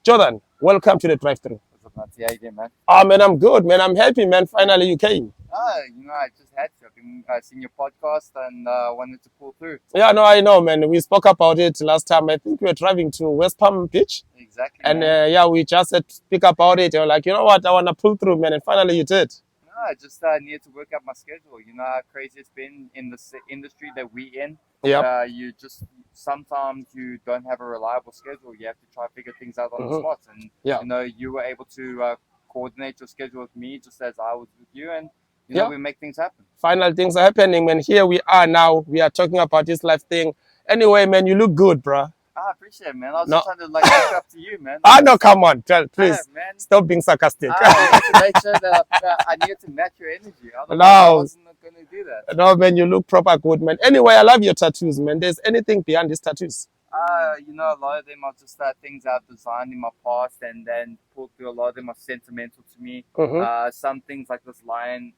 Jordan, welcome to the Drive-Thru. What's up, Nancy? How you doing, man? Oh, man, I'm good, man. I'm happy, man. Finally, you came. I just had to. I've been seeing your podcast and wanted to pull through. Yeah, no, I know, man. We spoke about it last time. I think we were driving to West Palm Beach. Exactly, And man. yeah, we just had to speak about it. You're like, you know what? I want to pull through, man. And finally, you did. I just needed to work out my schedule. You know how crazy it's been in the industry that we in. Yep. You just sometimes you don't have a reliable schedule. You have to try to figure things out on the Mhm. spot. And Yeah. you were able to coordinate your schedule with me just as I was with you, and Yeah. we make things happen. Final things are happening, man. Here we are now. We are talking about this life thing. Anyway, man, you look good, bro. I appreciate it, man. I was No. just trying to look up to you, man. No, come on. Please, Man. stop being sarcastic. I need to make sure that I need to match your energy. Otherwise, No. I wasn't going to do that. No, man, you look proper good, man. Anyway, I love your tattoos, man. There's anything beyond these tattoos? A lot of them are just things I've designed in my past, and then pulled through. A lot of them are sentimental to me. Some things like this lion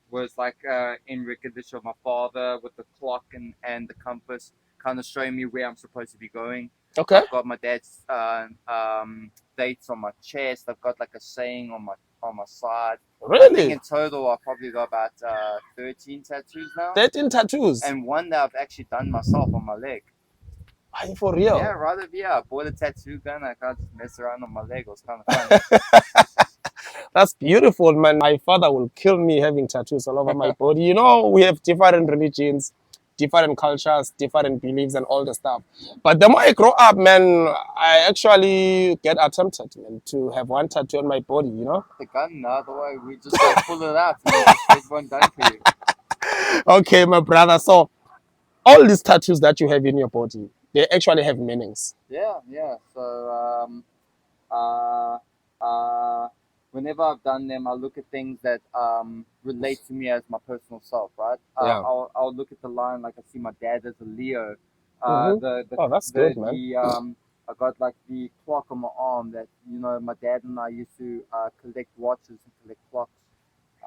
was like in recognition of my father with the clock and the compass, kind of showing me where I'm supposed to be going. Okay. I've got my dad's dates on my chest. I've got like a saying on my side. I think Really? in total I've probably got about 13 tattoos now. 13 tattoos? And one that I've actually done myself on my leg. Are you for real? Yeah, rather I bought a tattoo gun. I can't just mess around on my leg. It was kind of fun. That's beautiful, man. My father will kill me having tattoos all over my body. You know, we have different religions, different cultures, different beliefs, and all the stuff. But the more I grow up, man, I actually get attempted, man, to have one tattoo on my body, you know? The gun, no, the way we just like pull it out and just get one done for you. Okay, my brother. So, all these tattoos that you have in your body, they actually have meanings. Yeah. So, whenever I've done them, I look at things that relate to me as my personal self, right? Yeah. I'll look at the line like I see my dad as a Leo. Oh, that's good, man. I got like the clock on my arm that my dad and I used to collect watches and collect clocks.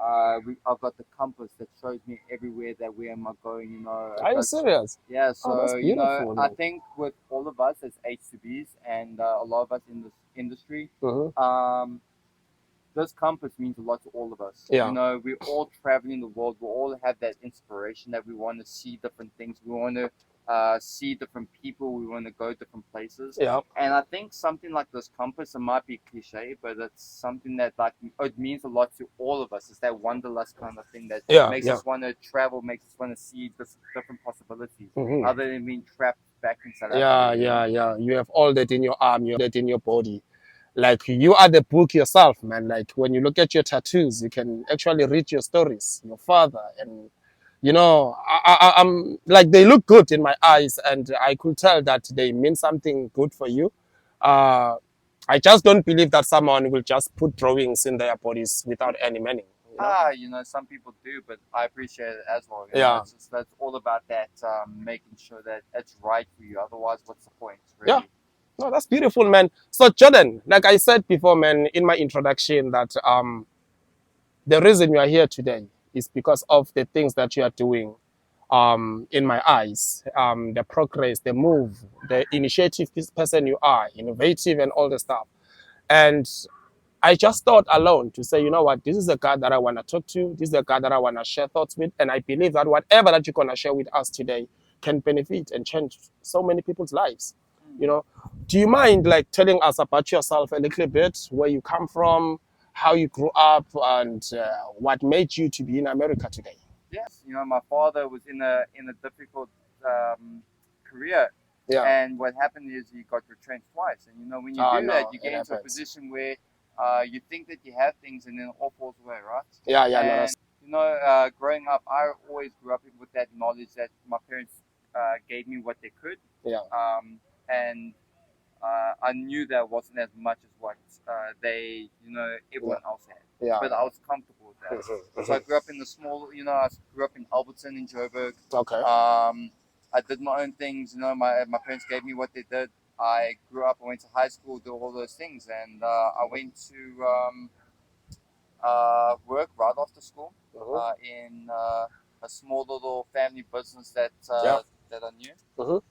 I've got the compass that shows me everywhere that where am I going. Are you serious? Yeah, Oh, that's so beautiful, I man. think with all of us as H2Bs and a lot of us in this industry, this compass means a lot to all of us. Yeah. We're all traveling the world. We all have that inspiration that we want to see different things. We want to see different people. We want to go different places. Yeah. And I think something like this compass, it might be cliche, but it's something that it means a lot to all of us. It's that wanderlust kind of thing that makes us want to travel, makes us want to see different possibilities, other than being trapped back in South Africa. Yeah. You have all that in your arm, you have that in your body. Like, you are the book yourself, man. Like, when you look at your tattoos, you can actually read your stories, your father, and I'm like, they look good in my eyes, and I could tell that they mean something good for you. I just don't believe that someone will just put drawings in their bodies without any meaning. Some people do, but I appreciate it as well. That's all about that, making sure that it's right for you. Otherwise, what's the point, really? Yeah. No, that's beautiful, man. So, Jordan, like I said before, man, in my introduction, that the reason you are here today is because of the things that you are doing in my eyes, the progress, the move, the initiative person you are, innovative and all the stuff. And I just thought alone to say, you know what, this is a guy that I want to talk to. This is a guy that I want to share thoughts with. And I believe that whatever that you're going to share with us today can benefit and change so many people's lives. Do you mind like telling us about yourself a little bit, where you come from, how you grew up, and what made you to be in America today? Yes, my father was in a difficult career. Yeah. And what happened is he got retrenched twice. And when you do that, you get into a position where you think that you have things, and then it all falls away, right? Yeah. Growing up, I always grew up with that knowledge that my parents gave me what they could. Yeah. And I knew that wasn't as much as what everyone else had. Yeah. But I was comfortable with that. So I grew up in the small, I grew up in Alberton in Joburg. Okay. I did my own things. My parents gave me what they did. I grew up. I went to high school, did all those things, and I went to work right after school in a small little family business that I knew.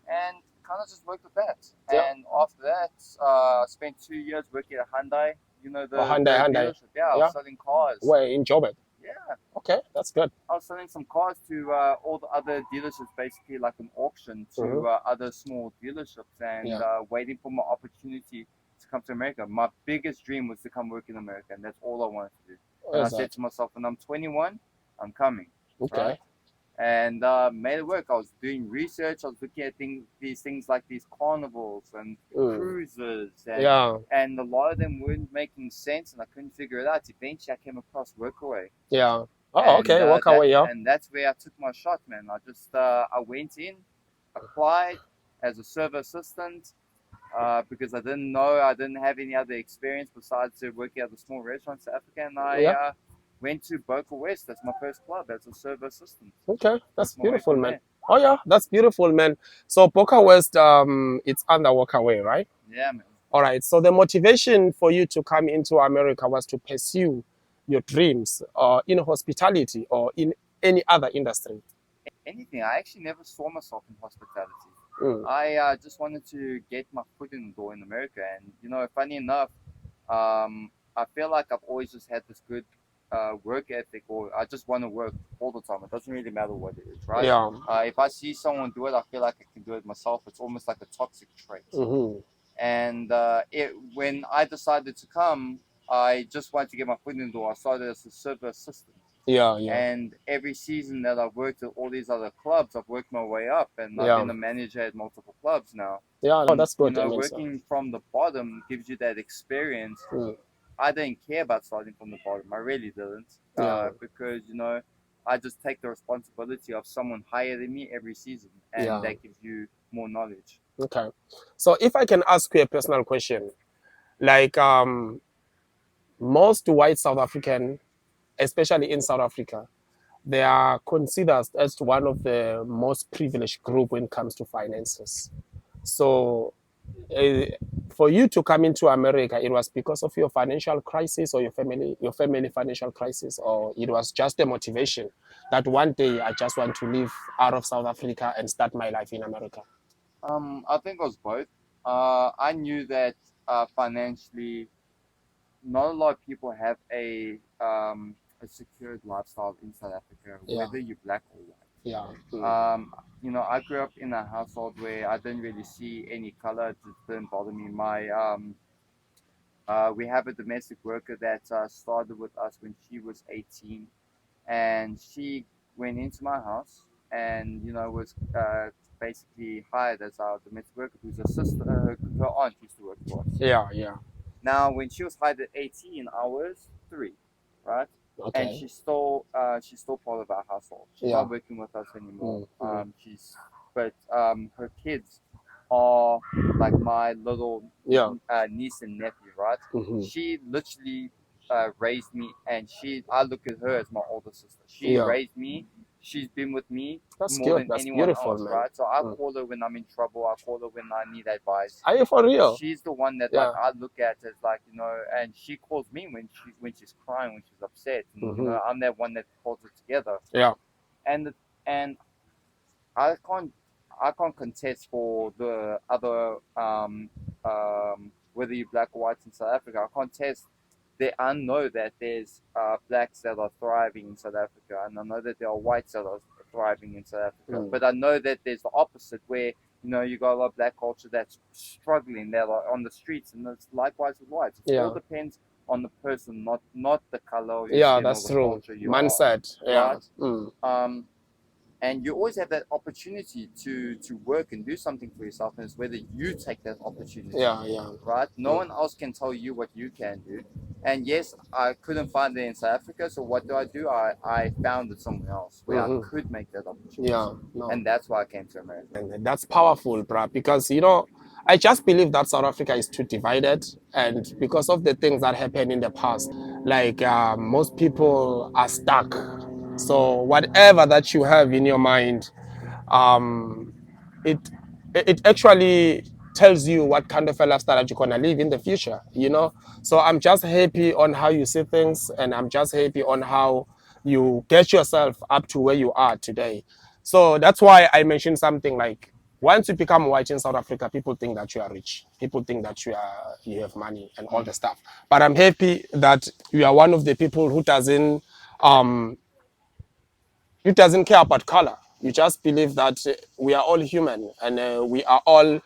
And kind of just worked with that. Yeah. And after that, I spent 2 years working at Hyundai. You know, Oh, the Hyundai. dealership. Yeah, I was Yeah. selling cars. Where in Joburg? Yeah, Okay, that's good. I was selling some cars to all the other dealerships, basically like an auction Mm-hmm. to other small dealerships, and Yeah. waiting for my opportunity to come to America. My biggest dream was to come work in America, and that's all I wanted to do. Where And I is said that? to myself, when I'm 21, I'm coming, right? Okay. And made it work. I was doing research. I was looking at these things like these carnivals and Mm. cruises, Yeah. and a lot of them weren't making sense, and I couldn't figure it out. Eventually, I came across Workaway, Yeah. Oh, and okay. Walk away. Yeah. that's where I took my shot, man. I went in, applied as a server assistant. Because I didn't have any other experience besides working at the small restaurants in Africa, and I Yeah. went to Boca West. That's my first club as a server assistant. Okay. That's Worked my way beautiful, from man. there. Oh yeah, that's beautiful, man. So Boca West, it's under Walk Away, right? Yeah, man. All right. So the motivation for you to come into America was to pursue your dreams, in hospitality or in any other industry. Anything. I actually never saw myself in hospitality. Mm. I just wanted to get my foot in the door in America, and funny enough, I feel like I've always just had this good work ethic, or I just want to work all the time. It doesn't really matter what it is, right? Yeah. If I see someone do it, I feel like I can do it myself. It's almost like a toxic trait. Mm-hmm. And when I decided to come, I just wanted to get my foot in the door. I started as a server assistant. Yeah. Yeah. And every season that I've worked at all these other clubs, I've worked my way up, and I've Yeah. been a manager at multiple clubs now. Yeah. No, that's good. I mean, so. Working from the bottom gives you that experience. Mm. I didn't care about starting from the bottom. I really didn't, Yeah. because I just take the responsibility of someone higher than me every season, and Yeah. that gives you more knowledge. Okay. So if I can ask you a personal question, like most white South African, especially in South Africa, they are considered as one of the most privileged group when it comes to finances. So uh, for you to come into America, it was because of your financial crisis or your family financial crisis, or it was just a motivation that one day I just want to live out of South Africa and start my life in America. I think it was both. I knew that financially, not a lot of people have a secured lifestyle in South Africa, Yeah. whether you're black or white. Yeah. I grew up in a household where I didn't really see any color. It didn't bother me. We have a domestic worker that started with us when she was 18, and she went into my house and was basically hired as our domestic worker, who's a sister. Her aunt used to work for us. Yeah. Yeah. Now, when she was hired at 18, I was 3, right? And Okay. she's still part of our household. She's Yeah. not working with us anymore. Mm. But her kids are like my little Yeah. niece and nephew, right? Mm-hmm. She literally raised me, and I look at her as my older sister. She Yeah. raised me. She's been with me That's more good. than That's anyone beautiful, else, man. right? So I Mm. call her when I'm in trouble. I call her when I need advice. Are you for real? She's the one that Yeah. I look at as and she calls me when she's crying, when she's upset, and Mm-hmm. I'm that one that holds it together. Yeah. And I can't contest for the other whether you're black or white in South Africa. I can't test that. I know that there's blacks that are thriving in South Africa, and I know that there are whites that are thriving in South Africa. Mm. But I know that there's the opposite, where you got a lot of black culture that's struggling, that are on the streets, and it's likewise with whites. It all depends on the person, not the color of your skin That's or the true. culture you Mindset. are. Yeah. Right? Mm. And you always have that opportunity to work and do something for yourself, and it's whether you take that opportunity. Yeah. Right? No one else can tell you what you can do. And yes, I couldn't find it in South Africa, so what do? I found it somewhere else where I could make that opportunity. Yeah. No. And that's why I came to America. And that's powerful, bruh, because I just believe that South Africa is too divided, and because of the things that happened in the past, like most people are stuck. So whatever that you have in your mind, um, it it actually tells you what kind of a lifestyle that you're gonna live in the future. So I'm just happy on how you see things, and I'm just happy on how you get yourself up to where you are today. So that's why I mentioned something like Once you become white in South Africa, people think that you are rich. People think that you have money and all the stuff. But I'm happy that you are one of the people um, who doesn't care about color. You just believe that we are all human and we are all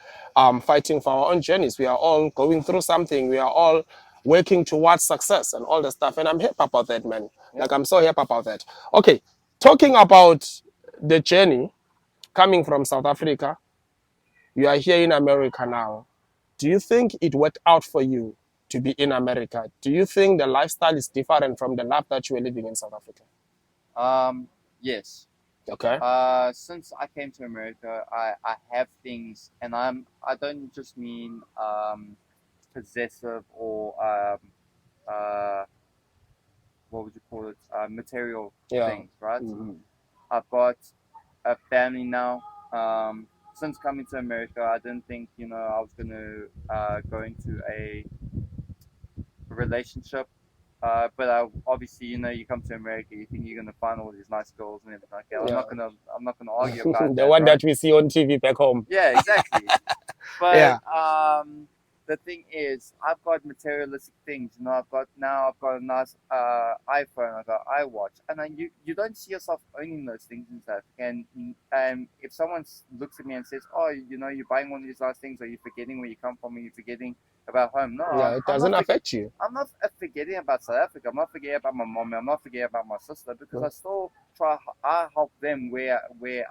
fighting for our own journeys. We are all going through something. We are all working towards success and all the stuff. And I'm happy about that, man. Yeah. Like, I'm so happy about that. Okay, talking about the journey coming from South Africa, you are here in America now. Do you think it worked out for you to be in America? Do you think the lifestyle is different from the life that you were living in South Africa? Yes. Okay. Since I came to America, I have things, and I don't just mean possessive or what would you call it, material things, right? Mm-hmm. I've got a family now. Since coming to America, I didn't think I was gonna go into a relationship. But obviously, you come to America, you think you're gonna find all these nice girls and everything like that. Yeah. I'm not gonna argue about the that. one right? that we see on TV back home. Yeah, exactly. But Yeah. The thing is, I've got materialistic things. I've got a nice iPhone, I've got iWatch, and then you don't see yourself owning those things and stuff. And if someone looks at me and says, "Oh, you're buying one of these nice things, are you forgetting where you come from? Are you forgetting about home?" No, Yeah, it doesn't affect you. I'm not forgetting about South Africa. I'm not forgetting about my mom. I'm not forgetting about my sister because I still try. I help them where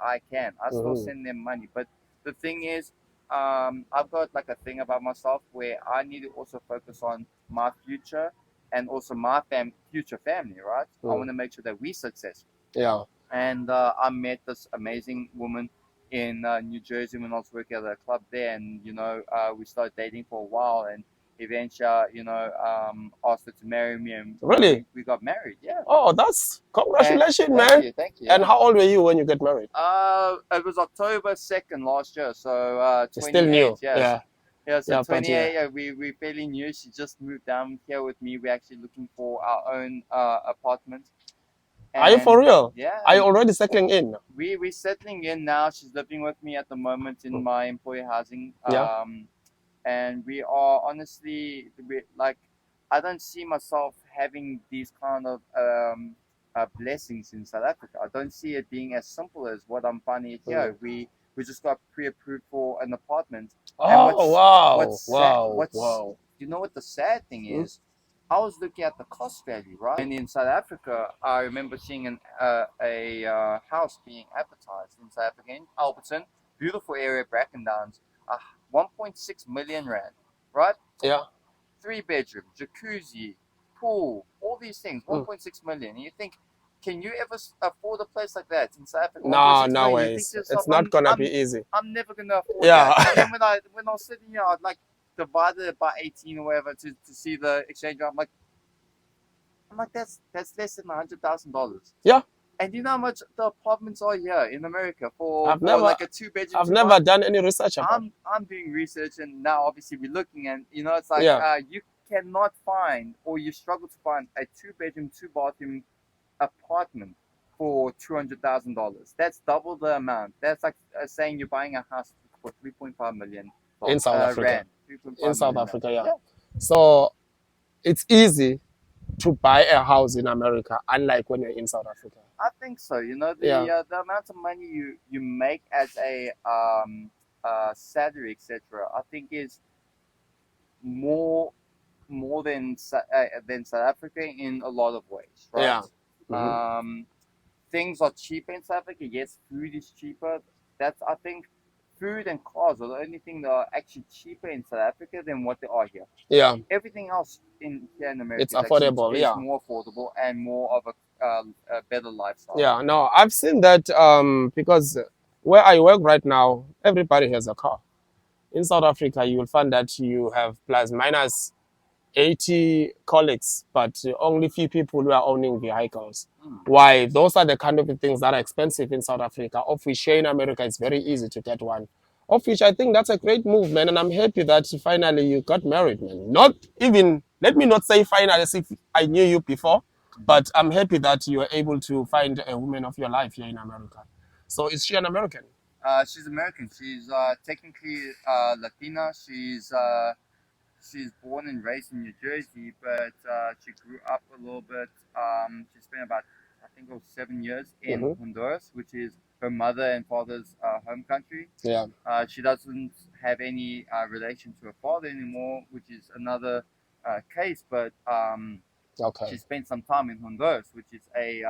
I can. I still send them money. But the thing is, I've got like a thing about myself where I need to also focus on my future and also my future family, right? I want to make sure that we're successful. Yeah. And I met this amazing woman in New Jersey when I was working at a club there, and we started dating for a while, and eventually, asked her to marry me, and really we got married. Yeah. Oh, that's congratulations, man. Thank you. And how old were you when you got married? It was October 2nd last year, so 28. Still new. Yeah. Yeah, so Yeah, 28. Yeah, we fairly new. She just moved down here with me. We're actually looking for our own apartment. And are you for real? Yeah. Are you already settling in? We're settling in now. She's living with me at the moment in my employee housing. Yeah. And we are honestly, I don't see myself having these kind of blessings in South Africa. I don't see it being as simple as what I'm finding here. We just got pre-approved for an apartment. Oh, wow. You know what the sad thing is? I was looking at the cost value, right? And in South Africa, I remember seeing a house being advertised in South Africa, in Alberton, beautiful area, Brackendowns, 1.6 million rand, right? Yeah. 3-bedroom, jacuzzi, pool, all these things, 1.6 million. And you think, can you ever afford a place like that in South Africa? No ways. It's not gonna be easy. I'm never gonna afford that. And then when I was sitting here, I'd like divided it by 18 or whatever to see the exchange rate. I'm like that's less than $100,000. Yeah. And you know how much the apartments are here in America for like a 2-bedroom? I've never done any research about it. I'm doing research, and now obviously we're looking, and it's like you cannot find, or you struggle to find, a 2-bedroom, 2-bathroom apartment for $200,000. That's double the amount. That's like saying you're buying a house for 3.5 million in South Africa. Rand, in South Africa, yeah. So it's easy to buy a house in America, unlike when you're in South Africa. I think so. The amount of money you make as a salary, etc. I think is more than South Africa in a lot of ways, right? Yeah. Things are cheaper in South Africa. Yes, food is cheaper. That's, I think, food and cars are the only thing that are actually cheaper in South Africa than what they are here. Yeah. Everything else here in America it's affordable. It's more affordable and more of a better lifestyle. Yeah. No, I've seen that because where I work right now, everybody has a car. In South Africa, you will find that you have plus minus 80 colleagues, but only few people who are owning vehicles. Why? Those are the kind of things that are expensive in South Africa, of which here in America it's very easy to get one. Of which I think that's a great move, man, and I'm happy that finally you got married, man. Not even, let me not say finally as if I knew you before, but I'm happy that you were able to find a woman of your life here in America. So is she an American? She's American. She's technically Latina. She's born and raised in New Jersey, but she grew up a little bit. She spent about, I think it was 7 years in Honduras, which is her mother and father's home country. Yeah. She doesn't have any relation to her father anymore, which is another case. But Okay. she spent some time in Honduras, which is a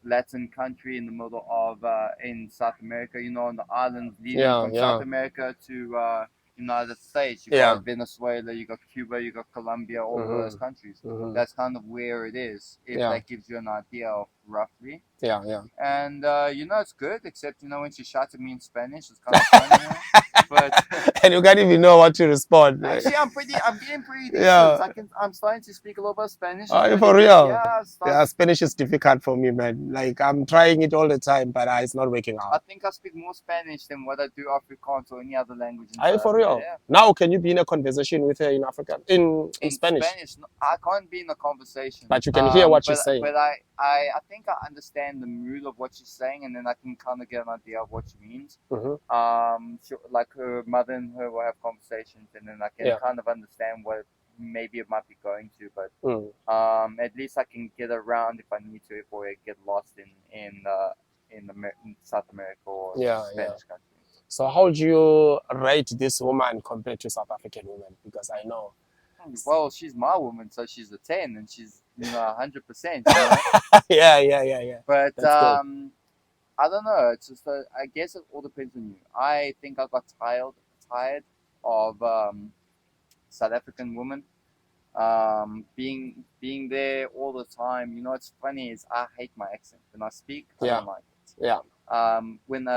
Latin country in the middle of in South America. You know, on the islands leading from South America to United States. You got Venezuela, you got Cuba, you got Colombia, all of those countries. That's kind of where it is. If that gives you an idea of roughly. Yeah, yeah. And you know, it's good, except you know when she shouts at me in Spanish, it's kind of funny. But and you can't even know what to respond. actually, I'm getting pretty decent. I'm starting to speak a little bit of Spanish. Oh, really for good. real? Yeah, Spanish is difficult for me, man. Like I'm trying it all the time, but it's not working I out. think I speak more Spanish than what I do Afrikaans or any other language. Are you for real? Yeah. Now, can you be in a conversation with her in Africa in Spanish? No, I can't be in a conversation. But you can hear what she's saying. But I think I understand the mood of what she's saying, and then I can kind of get an idea of what she means. Like her mother and her will have conversations, and then I can kind of understand what maybe it might be going to. But at least I can get around if I need to, or I get lost in South America or Spanish country. So how would you rate this woman compared to South African women? Because I know. Well, she's my woman, so she's a 10, and she's 100%. You know? Yeah. But I don't know. It's just I guess it all depends on you. I think I got tired of South African women being there all the time. You know, what's funny is I hate my accent when I speak. I don't like it. Yeah. When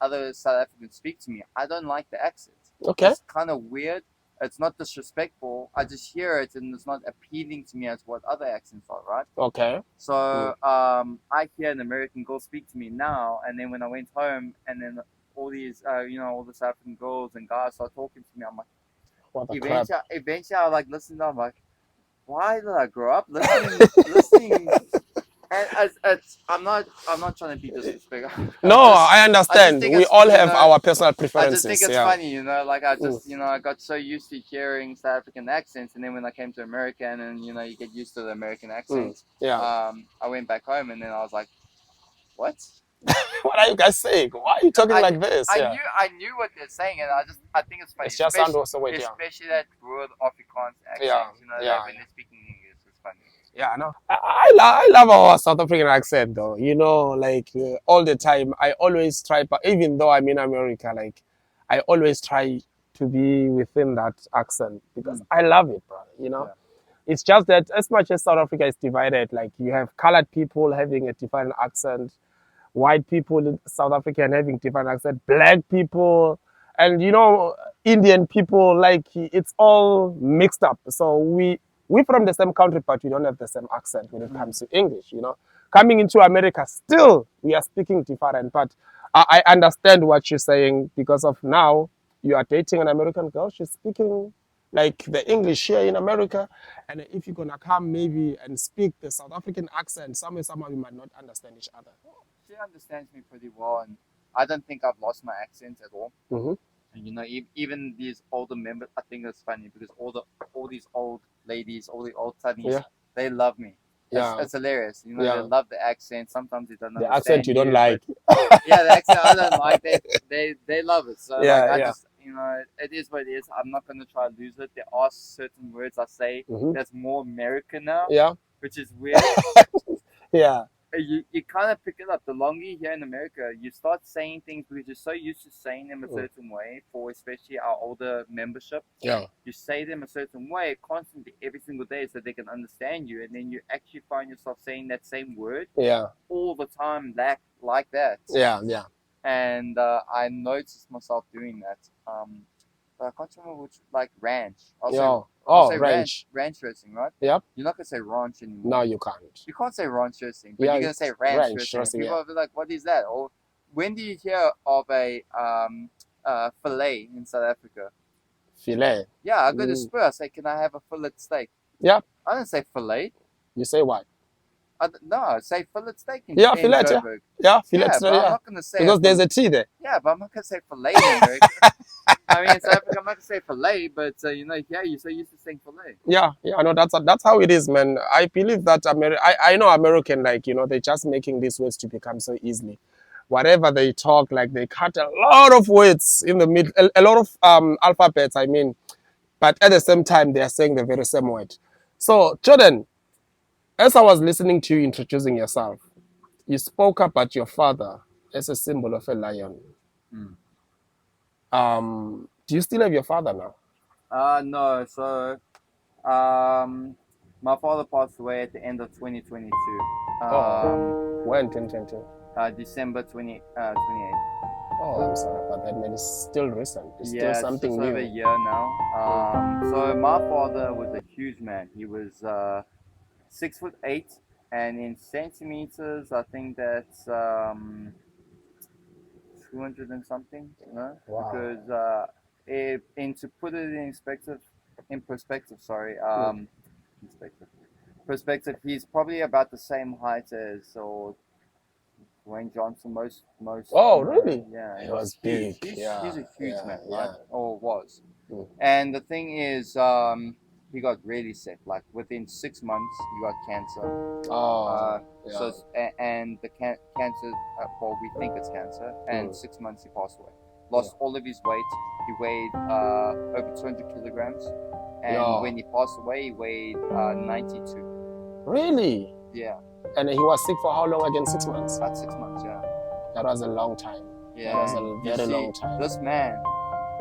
other South Africans speak to me, I don't like the accent. Okay. It's kind of weird. It's not disrespectful. I just hear it and it's not appealing to me as what other accents are, right? Okay. So I hear an American girl speak to me now, and then when I went home, and then all these, all the South African girls and guys start talking to me, I'm like, what the eventually I like listen. I'm like, why did I grow up listening? And I'm not trying to be disrespectful. No, I understand. We all have our personal preferences. I just think it's funny, like I just I got so used to hearing South African accents, and then when I came to America, and you get used to the American accents. I went back home, and then I was like, what? What are you guys saying? Why are you talking like this? I knew what they're saying, and I think it's funny. It's just especially that word Afrikaans accent. When they're speaking English, it's funny. Yeah, no. I love our South African accent though. All the time. I always try, but even though I'm in America, I always try to be within that accent because I love it, bro. It's just that as much as South Africa is divided, you have colored people having a different accent, white people in South Africa having different accent, black people, and Indian people. It's all mixed up. So we're from the same country, but we don't have the same accent when it comes to English, Coming into America, still, we are speaking different, but I understand what you're saying because of now, you are dating an American girl, she's speaking the English here in America, and if you're going to come maybe and speak the South African accent, somehow we might not understand each other. She understands me pretty well, and I don't think I've lost my accent at all. And even these older members, I think it's funny because all these old ladies, all the old Sunnies, they love me. It's hilarious. They love the accent. Sometimes they don't understand the accent you don't like. Yeah, the accent I don't like. They love it. So I just it is what it is. I'm not gonna try to lose it. There are certain words I say that's more American now. Yeah. Which is weird. Yeah. You kind of pick it up. The longer you're here in America, you start saying things because you're so used to saying them a certain way, for especially our older membership. Yeah. You say them a certain way constantly every single day so they can understand you, and then you actually find yourself saying that same word all the time like that. Yeah. And I noticed myself doing that. But I can't remember which, ranch. I'll say ranch dressing, right? Yep. You're not gonna say ranch anymore. No, you can't. You can't say ranch dressing, but you're gonna say ranch dressing. People will be like, "What is that?" Or when do you hear of a fillet in South Africa? Filet. Yeah, I go to Spur. I say, "Can I have a fillet steak?" Yep. I don't say fillet. You say what? No, say fillet steak in, Yeah, in fillet. Yeah, Joburg. yeah, fillet. Yeah, but I'm Yeah, not gonna say because there's a T there. yeah, but I'm not gonna say fillet in America. I mean, in South Africa, I'm not gonna say fillet, but you know, yeah, you're so used to saying fillet. Yeah, yeah, no, that's how it is, man. I believe that I know American, like, they're just making these words to become so easily. Whatever they talk, like they cut a lot of words in the mid, a lot of alphabets. I mean, but at the same time, they are saying the very same word. So, Jordan, as I was listening to you introducing yourself, you spoke about your father as a symbol of a lion. Mm. Do you still have your father now? No, so um, my father passed away at the end of 2022. Oh, when 2020? December 28th. Oh, I'm sorry about that, man. It's still recent. It's still Yeah, it's just something over a new. year now. So my father was a huge man. He was 6'8", and in centimeters, I think that's 200 and something. You know, Wow. because and to put it in perspective, sorry, Mm. perspective, perspective, he's probably about the same height as or Dwayne Johnson, most, Oh, you know, really? yeah, He he's was huge. big. He's Yeah, a huge yeah, man, right? yeah. Or was. Mm. And the thing is, he got really sick. Like within 6 months, he got cancer. Oh, So yeah. and the cancer, well, we think it's cancer. And Mm. 6 months, he passed away. Yeah. Lost all of his weight. He weighed over 200 kilograms. And Yeah. when he passed away, he weighed 92. Really? Yeah, And he was sick for how long again? 6 months. about 6 months. Yeah. That was a long time. That Yeah, was and a you very see, long time. this man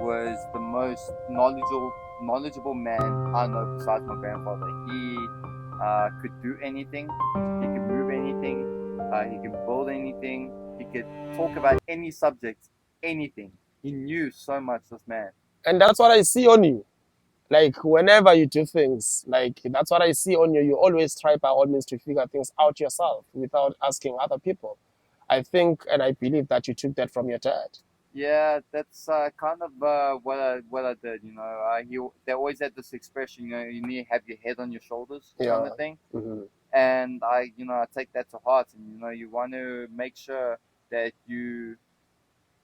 was the most knowledgeable man I know besides my grandfather. He could do anything. He could move anything. He could build anything. He could talk about any subject, anything. He knew so much. This man. And that's what I see on you. Like whenever you do things, like that's what I see on you. You always try by all means to figure things out yourself without asking other people. I think and I believe that you took that from your dad. Yeah, that's kind of what I did. You know, they always had this expression. You know, you need to have your head on your shoulders, kind Yeah. of thing. Mm-hmm. And I take that to heart, and you want to make sure that you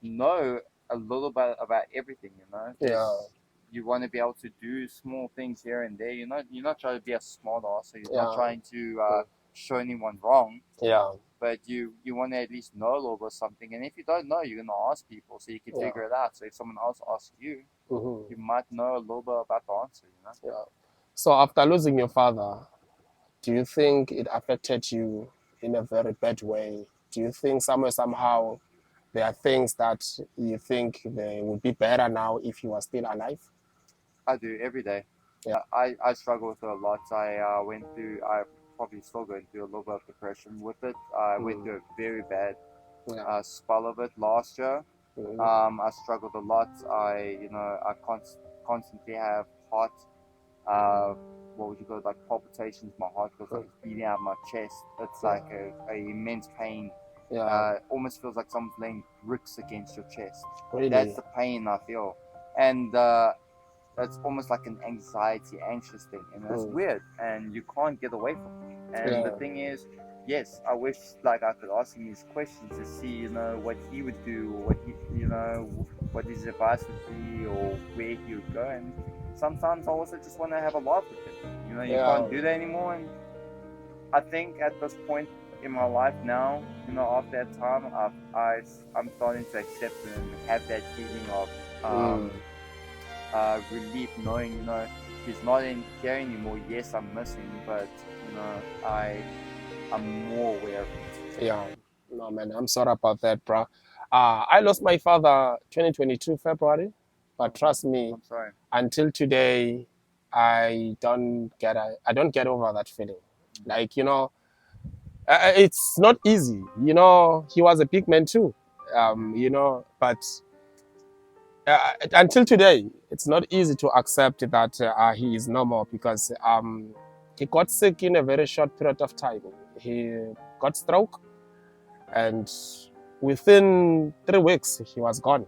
know a little bit about everything, Yeah. because you want to be able to do small things here and there. You're not trying to be a smart ass, so you're not Yeah. trying to show anyone wrong, Yeah. but you want to at least know a little bit something. And if you don't know, you're gonna ask people so you can Yeah. figure it out. So if someone else asks you, Mm-hmm. you might know a little bit about the answer. Yeah. So after losing your father, do you think it affected you in a very bad way? Do you think somewhere, somehow, there are things that you think they would be better now if you were still alive? I do every day. Yeah. I struggle with it a lot. I probably still going through a little bit of depression with it. I went Mm. through a very bad Yeah. spell of it last year. Mm. I struggled a lot. Constantly have heart, uh, what would you call it, like palpitations. My heart feels like it's beating out my chest. It's like a immense pain. Yeah. Almost feels like someone's laying bricks against your chest. Really? That's the pain I feel. And it's almost like an anxious thing, and that's weird, and you can't get away from it. And the Yeah. thing is, yes, I wish like I could ask him these questions to see, what he would do, or what his advice would be, or where he would go. And sometimes I also just want to have a laugh with him. You Yeah. can't do that anymore. And I think at this point in my life now, after that time, I'm starting to accept and have that feeling of relief, knowing he's not in here anymore. Yes, I'm missing, but I'm more aware of it. Yeah. No, man, I'm sorry about that, bro. I lost my father 2022 February, but trust me, I'm sorry. until today, I don't get over that feeling. Like, it's not easy. He was a big man too. But until today, it's not easy to accept that he is no more, because he got sick in a very short period of time. He got stroke, and within 3 weeks, he was gone.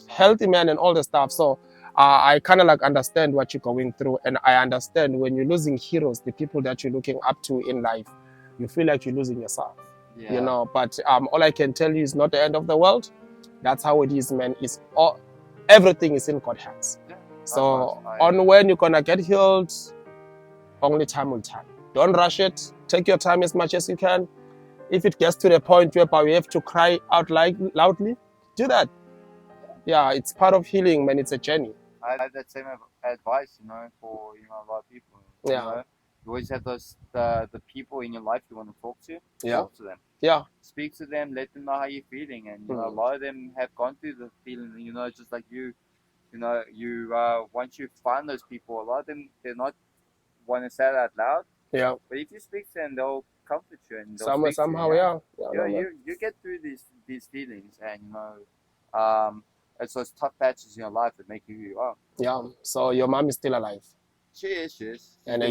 Healthy man and all the stuff. So I kind of like understand what you're going through, and I understand when you're losing heroes, the people that you're looking up to in life. you feel like you're losing yourself. Yeah. You know, but all I can tell you is not the end of the world. That's how it is, man. It's all, everything is in God's hands. Yeah. So Likewise, on when you're gonna get healed, only time will tell. Don't rush it. Take your time as much as you can. If it gets to the point where you have to cry out loudly, do that. Yeah, it's part of healing, man. It's a journey. I have that same advice, for a lot of people. You Yeah. know, you always have the people in your life you want to talk to. Yeah. Talk to them. Yeah. Speak to them. Let them know how you're feeling, and a lot of them have gone through the feeling. Just like you. Once you find those people, a lot of them they're not want to say it out loud. Yeah. But if you speak to them, they'll comfort you and they'll Somehow, you, yeah. You get through these feelings, and it's those tough patches in your life that make you who you are. Yeah. So your mom is still alive. She is. And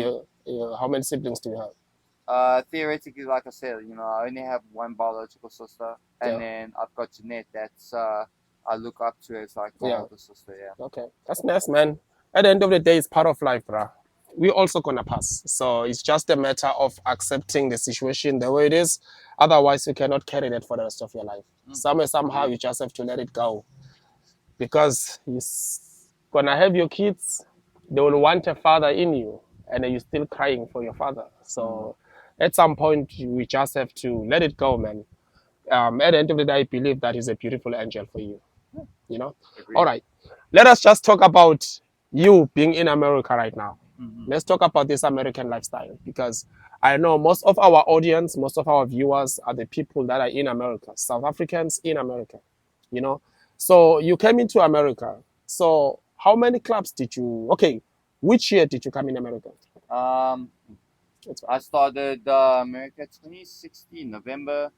how many siblings do you have? Theoretically, like I said, I only have one biological sister, and then I've got Jeanette. That's I look up to as like my older sister. Yeah. Okay, that's nice, man. At the end of the day, it's part of life, bruh. We're also gonna pass. So it's just a matter of accepting the situation the way it is. Otherwise, you cannot carry that for the rest of your life. Somehow, you just have to let it go, because you're gonna have your kids. They will want a father in you, and then you're still crying for your father. So at some point, we just have to let it go, man. At the end of the day, I believe that is a beautiful angel for you. You know. Agreed. All right. Let us just talk about you being in America right now. Let's talk about this American lifestyle, because I know most of our audience, most of our viewers are the people that are in America, South Africans in America, you know. So you came into America. So how many clubs did you, okay, which year did you come in America? I started America 2016, November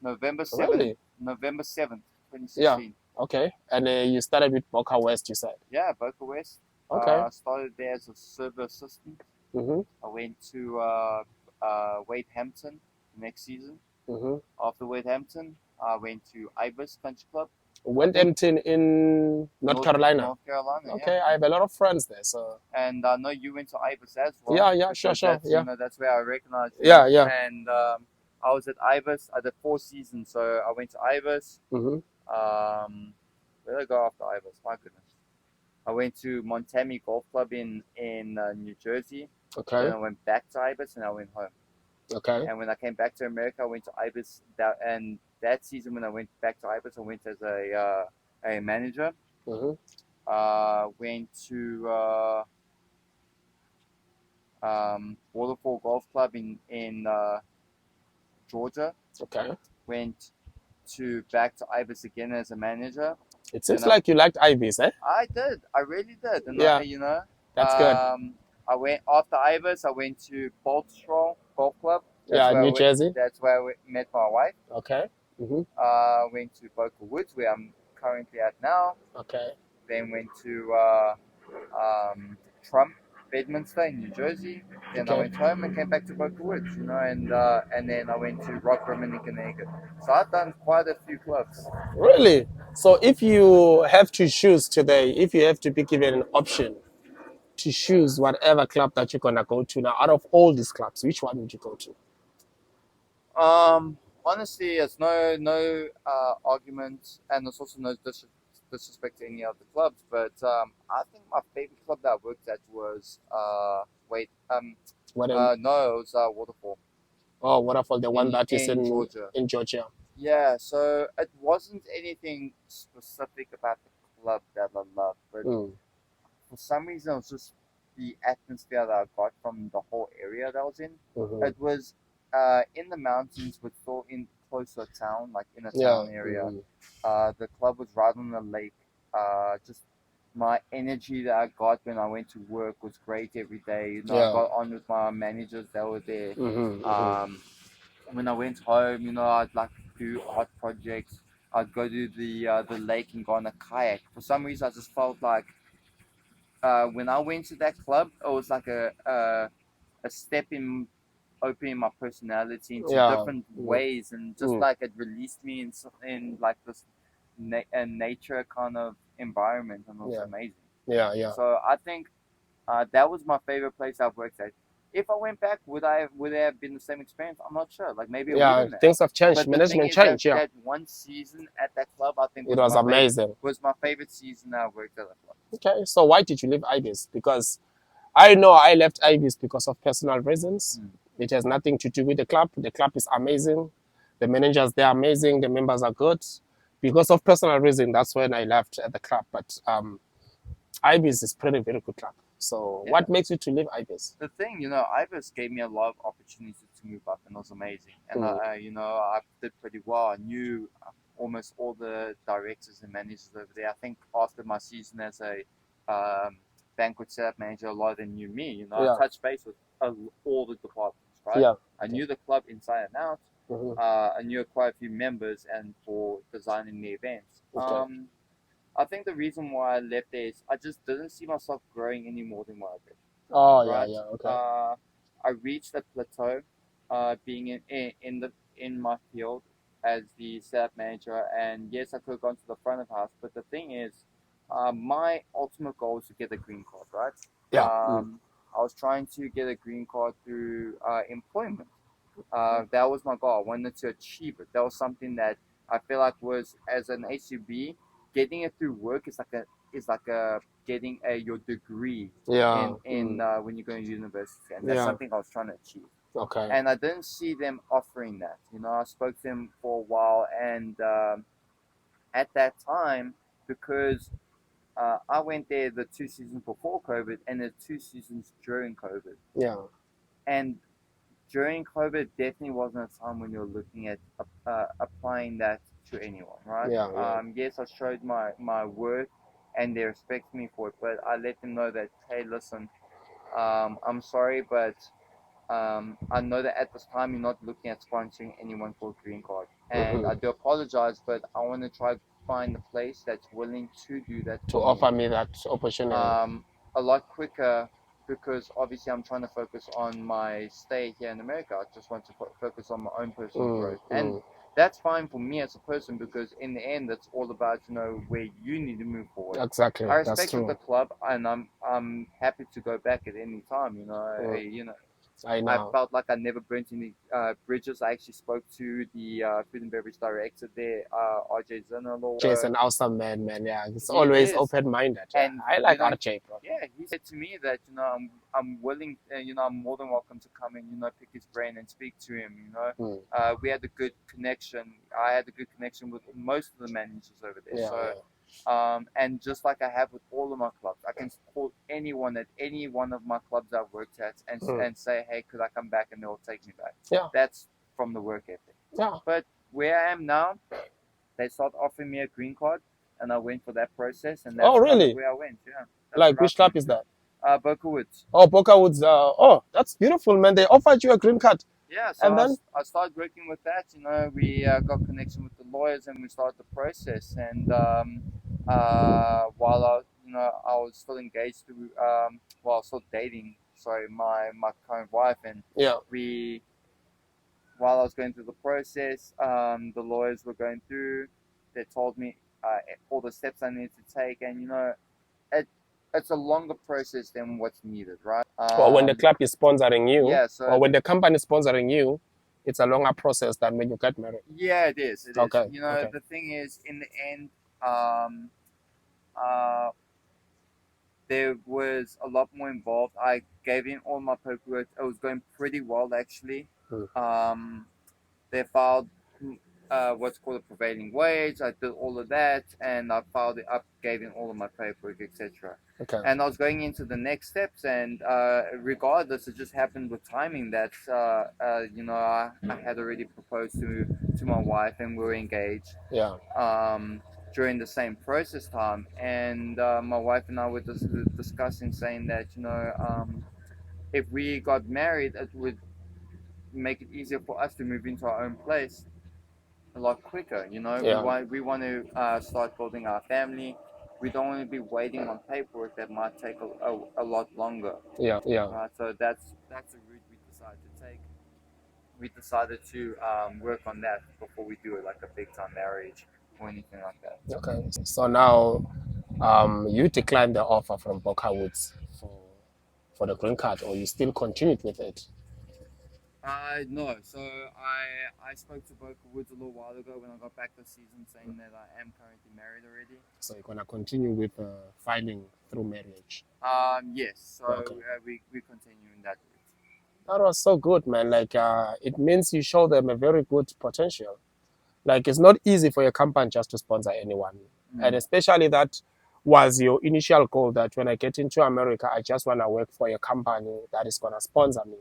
7th. Really? November 7th, 2016. Yeah. Okay. And you started with Boca West, you said? Yeah, Boca West. Okay. I started there as a server assistant. I went to Wade Hampton next season. After Wade Hampton, I went to Ibis Country Club. Wade Hampton in North Carolina. North Carolina. Okay, yeah. I have a lot of friends there. So. And I know you went to Ibis as well. Yeah, sure. That's, that's where I recognize you. Yeah. And I was at Ibis. I did 4 seasons, so I went to Ibis. Where did I go after Ibis? My goodness. I went to Montami Golf Club in New Jersey. Okay. Then I went back to Ibis and I went home. Okay. And when I came back to America, I went to Ibis. That season, when I went back to Ibis, I went as a manager. Went to Waterfall Golf Club in Georgia. Okay. Went back to Ibis again as a manager. It seems like you liked Ibis, eh? I did. I really did. And yeah. That's good. I went after Ibis. I went to Baltusrol Golf Club. New Jersey. That's where I met my wife. Okay. Went to Boca Woods, where I'm currently at now. Okay. Then went to Trump Bedminster in New Jersey. Then I went home and came back to Boca Woods, and then I went to Rock Rimmon in Connecticut. So I've done quite a few clubs. Really? So if you have to choose today, if you have to be given an option to choose whatever club that you're gonna go to now, out of all these clubs, which one would you go to? Honestly, it's no argument, and there's also no disrespect to any other clubs, but I think my favorite club that I worked at was no, it was Waterfall. Oh, Waterfall, the one that is in Georgia. In Georgia. Yeah, so it wasn't anything specific about the club that I loved, but for some reason it was just the atmosphere that I got from the whole area that I was in. It was in the mountains, but still in close to a town, like in a town area. The club was right on the lake. Just my energy that I got when I went to work was great every day. I got on with my managers that were there. When I went home, I'd like do art projects. I'd go to the lake and go on a kayak. For some reason, I just felt like when I went to that club, it was like a step in opening my personality into different ways, and just like it released me in like this nature kind of environment, and it was amazing. Yeah. So I think that was my favorite place I've worked at. if I went back, would it have been the same experience? I'm not sure. Like maybe it Yeah, wouldn't have. things have changed. But the thing Management is that changed. Yeah, that one season at that club, I think it was amazing. was my favorite season I worked at that club. Okay, so why did you leave Ibis? Because I know I left Ibis because of personal reasons. Mm. It has nothing to do with the club. The club is amazing. The managers, they're amazing. The members are good. Because of personal reason, that's when I left the club. But Ibis is pretty very good club. So Yeah. what makes you to leave Ibis? The thing, Ibis gave me a lot of opportunities to move up, and it was amazing. And I did pretty well. I knew almost all the directors and managers over there. I think after my season as a banquet setup manager, a lot of them knew me. Yeah. I touched base with all the departments, right? Yeah. I knew the club inside and out. Mhm. I knew quite a few members and for designing the events. Okay. I think the reason why I left there is I just didn't see myself growing any more than what I did. Oh, yeah, Right? yeah. Okay. I reached a plateau, being in my field as the setup manager, and yes, I could have gone to the front of house, but the thing is, my ultimate goal was to get a green card, right? Yeah. I was trying to get a green card through employment. That was my goal. I wanted to achieve it. That was something that I feel like was as an HCB, getting it through work is like a getting your degree Yeah. in when you go to university, and that's Yeah. something I was trying to achieve. Okay. And I didn't see them offering that. I spoke to them for a while, and at that time, because I went there the 2 seasons before COVID and the 2 seasons during COVID, Yeah. and during COVID definitely wasn't a time when you're looking at applying that to anyone, right? Yeah. Yeah. Yes, I showed my worth and they respect me for it, but I let them know that, hey, listen, I'm sorry, but I know that at this time you're not looking at sponsoring anyone for a green card. And I Mhm. do apologize, but I want to try to find a place that's willing to do that To for me offer me that opportunity. a lot quicker because obviously I'm trying to focus on my stay here in America. I just want to focus on my own personal growth. And that's fine for me as a person because in the end, it's all about, where you need to move forward. Exactly. I That's respect the true. club and I'm happy to go back at any time. I I know. felt like I never burnt any bridges. I actually spoke to the food and beverage director there, RJ Zinnerlo. Jason, awesome man, man. Yeah, he's He always is, open-minded. Yeah, and I like RJ, bro. yeah, he said to me that I'm willing, I'm more than welcome to come and pick his brain and speak to him. We had a good connection. I had a good connection with most of the managers over there. Yeah, So, yeah. and just like I have with all of my clubs, I can call anyone at any one of my clubs I've worked at and say, hey, could I come back, and they'll take me back. Yeah. That's from the work ethic. Yeah. But where I am now, they started offering me a green card, and I went for that process, and that's Oh, kind of really? where I went. Yeah, that's Like, the route which I club went. is that? Boca Woods. Oh, Boca Woods. Oh, that's beautiful, man. They offered you a green card. Yeah, so And then? I started working with that. We got connection with the lawyers, and we started the process. And while I was still engaged to, still dating. Sorry, my current wife, and Yeah. we while I was going through the process, the lawyers were going through. They told me all the steps I needed to take, and it, it's a longer process than what's needed, right? Or when the club is sponsoring you, Yeah, or when the company is sponsoring you, it's a longer process than when you get married. yeah, it is. It is. Okay. Okay. The thing is, in the end, um, uh, there was a lot more involved. I gave in all my paperwork. It was going pretty well, actually. Um, they filed what's called a prevailing wage. I did all of that, and I filed it up, gave in all of my paperwork, etc. Okay. And I was going into the next steps, and regardless, it just happened with timing that I had already proposed to my wife, and we were engaged. Yeah. During the same process time, and my wife and I were discussing, saying that if we got married, it would make it easier for us to move into our own place a lot quicker. Yeah. We want to start building our family. We don't want to be waiting on paperwork that might take a lot longer. Yeah. Yeah. Right. So that's the route we decided to take. We decided to work on that before we do it, like a big time marriage or anything like that. Okay. So now, you declined the offer from Boca Woods for the green card, or you still continued with it? No. So I spoke to Boca Woods a little while ago when I got back this season, saying that I am currently married already. So you're gonna continue with filing through marriage? Yes. So Okay. we continue in that route. That was so good, man. Like, it means you show them a very good potential. Like, it's not easy for a company just to sponsor anyone, and especially that was your initial goal. That when I get into America, I just wanna work for a company that is gonna sponsor me,